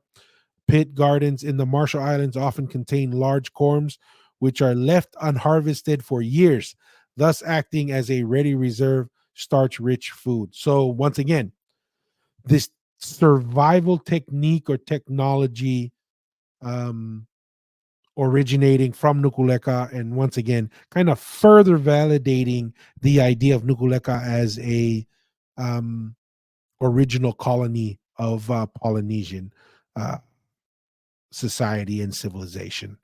pit gardens in the Marshall Islands often contain large corms, which are left unharvested for years, thus acting as a ready reserve starch-rich food. So once again, this survival technique or technology originating from Nukuleka, and once again, kind of further validating the idea of Nukuleka as a original colony of Polynesian society and civilization.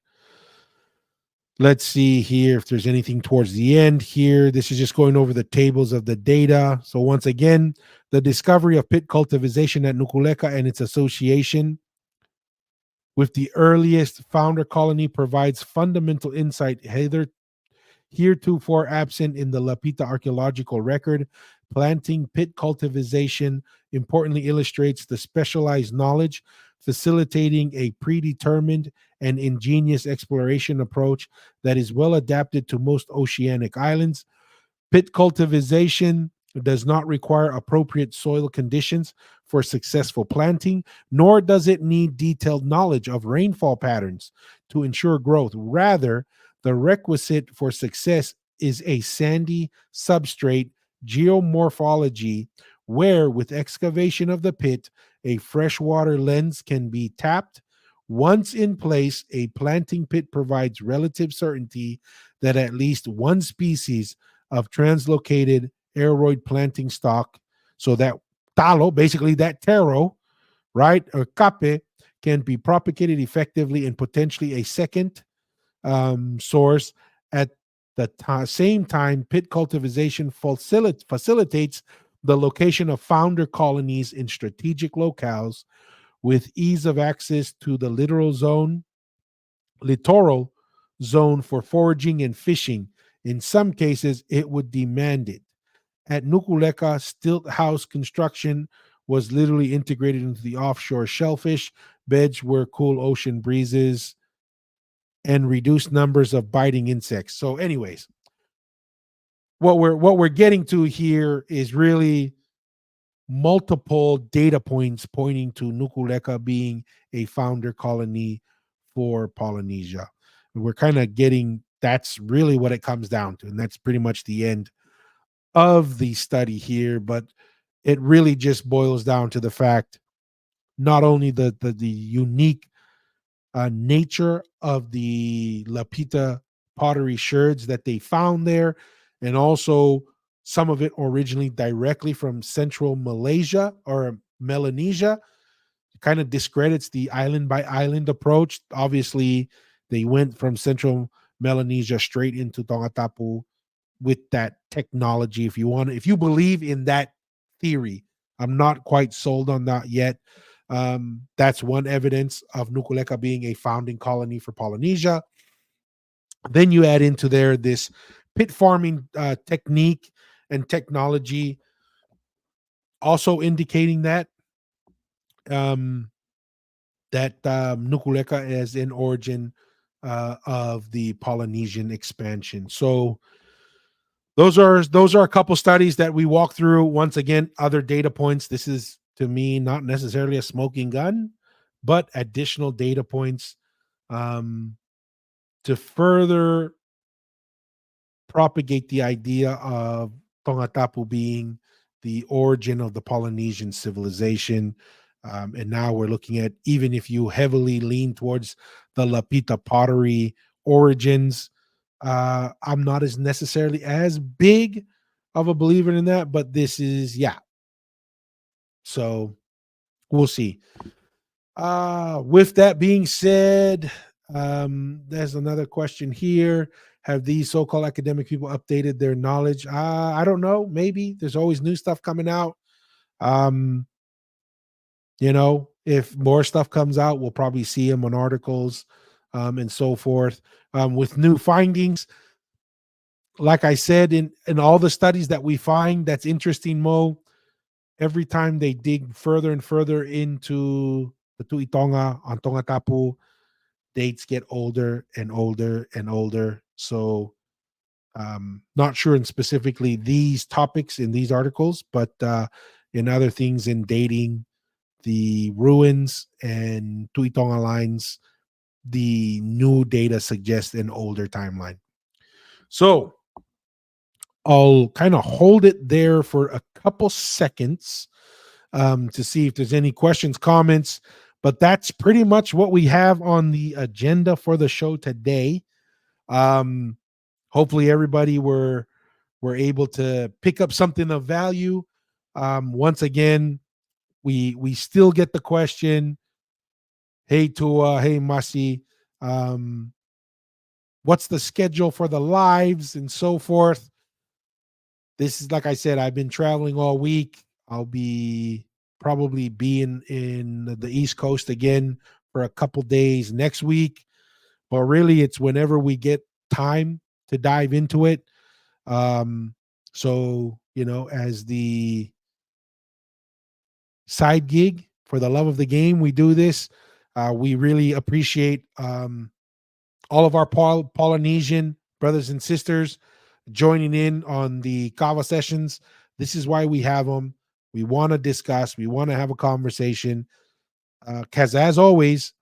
Let's see here if there's anything towards the end here. This is just going over the tables of the data. So once again, the discovery of pit cultivation at Nukuleka and its association with the earliest founder colony provides fundamental insight heretofore absent in the Lapita archaeological record. Planting pit cultivation importantly illustrates the specialized knowledge, facilitating a predetermined and ingenious exploration approach that is well adapted to most oceanic islands. Pit cultivation does not require appropriate soil conditions for successful planting, nor does it need detailed knowledge of rainfall patterns to ensure growth. Rather, the requisite for success is a sandy substrate geomorphology where, with excavation of the pit, a freshwater lens can be tapped. Once in place, a planting pit provides relative certainty that at least one species of translocated aeroid planting stock, so that talo, basically that taro, right, or cape, can be propagated effectively, and potentially a second source. At the same time, pit cultivation facilitates the location of founder colonies in strategic locales with ease of access to the littoral zone for foraging and fishing. In some cases, it would demand it. At Nukuleka, stilt house construction was literally integrated into the offshore shellfish beds where cool ocean breezes and reduced numbers of biting insects. So, anyways, what we're getting to here is really multiple data points pointing to Nukuleka being a founder colony for Polynesia. We're kind of getting, that's really what it comes down to, and that's pretty much the end of the study here. But it really just boils down to the fact, not only the unique nature of the Lapita pottery sherds that they found there, and also some of it originally directly from central Malaysia or Melanesia, kind of discredits the island by island approach. Obviously, they went from central Melanesia straight into Tongatapu with that technology. If you believe in that theory, I'm not quite sold on that yet. That's one evidence of Nukuleka being a founding colony for Polynesia. Then you add into there this pit farming technique and technology, also indicating that Nukuleka is in origin of the Polynesian expansion. So those are a couple studies that we walk through. Once again, other data points. This is, to me, not necessarily a smoking gun, but additional data points to further propagate the idea of Tongatapu being the origin of the Polynesian civilization. And now we're looking at, even if you heavily lean towards the Lapita pottery origins. I'm not as necessarily as big of a believer in that, but this is, yeah. So we'll see. With that being said, there's another question here. Have these so-called academic people updated their knowledge? I don't know. Maybe there's always new stuff coming out. If more stuff comes out, we'll probably see them on articles, and so forth. With new findings, like I said, in all the studies that we find, that's interesting, Mo. Every time they dig further and further into the Tuitonga on Tonga Tapu, dates get older and older and older. So not sure in specifically these topics in these articles, but in other things in dating the ruins and Tuitonga lines, the new data suggests an older timeline. So I'll kind of hold it there for a couple seconds to see if there's any questions, comments, but that's pretty much what we have on the agenda for the show today. Hopefully everybody were able to pick up something of value. Once again, we still get the question, hey Tua, hey Masi, what's the schedule for the lives and so forth. This is, like I said, I've been traveling all week. I'll be probably being in the East Coast again for a couple days next week, but really it's whenever we get time to dive into it. So as the side gig for the love of the game, we do this. We really appreciate all of our Polynesian brothers and sisters joining in on the Kava sessions. This is why we have them. We want to discuss. We want to have a conversation. Because as always,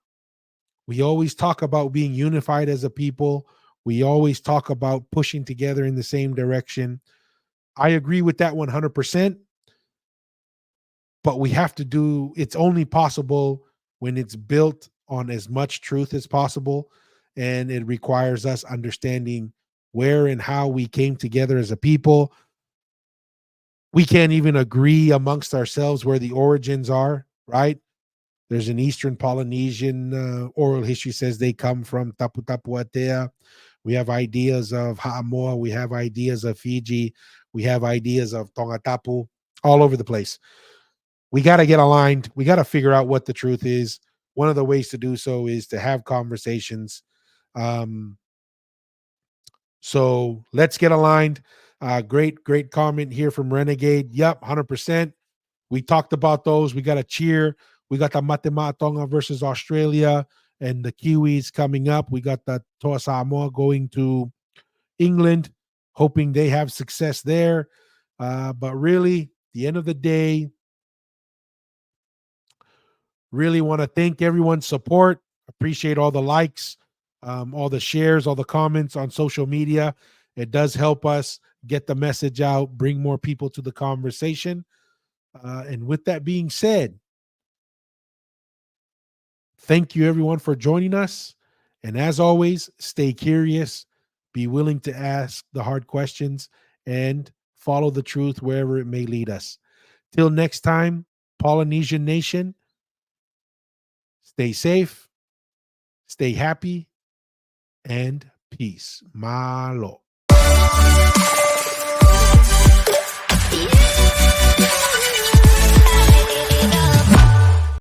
we always talk about being unified as a people. We always talk about pushing together in the same direction. I agree with that 100%. But we have to do, it's only possible when it's built on as much truth as possible. And it requires us understanding where and how we came together as a people. We can't even agree amongst ourselves where the origins are, right? There's an Eastern Polynesian oral history says they come from Tapu Tapu Atea. We have ideas of Ha'amoa. We have ideas of Fiji. We have ideas of Tonga Tapu all over the place. We got to get aligned. We got to figure out what the truth is. One of the ways to do so is to have conversations. So let's get aligned. Great comment here from Renegade. Yep, 100%. We talked about those. We got a cheer. We got the Matema Tonga versus Australia and the Kiwis coming up. We got the Toa Samoa going to England, hoping they have success there. But really, the end of the day, really want to thank everyone's support. Appreciate all the likes, all the shares, all the comments on social media. It does help us get the message out, bring more people to the conversation. And with that being said, thank you everyone for joining us. And as always, stay curious, be willing to ask the hard questions, and follow the truth wherever it may lead us. Till next time, Polynesian Nation, stay safe, stay happy, and peace. Malo.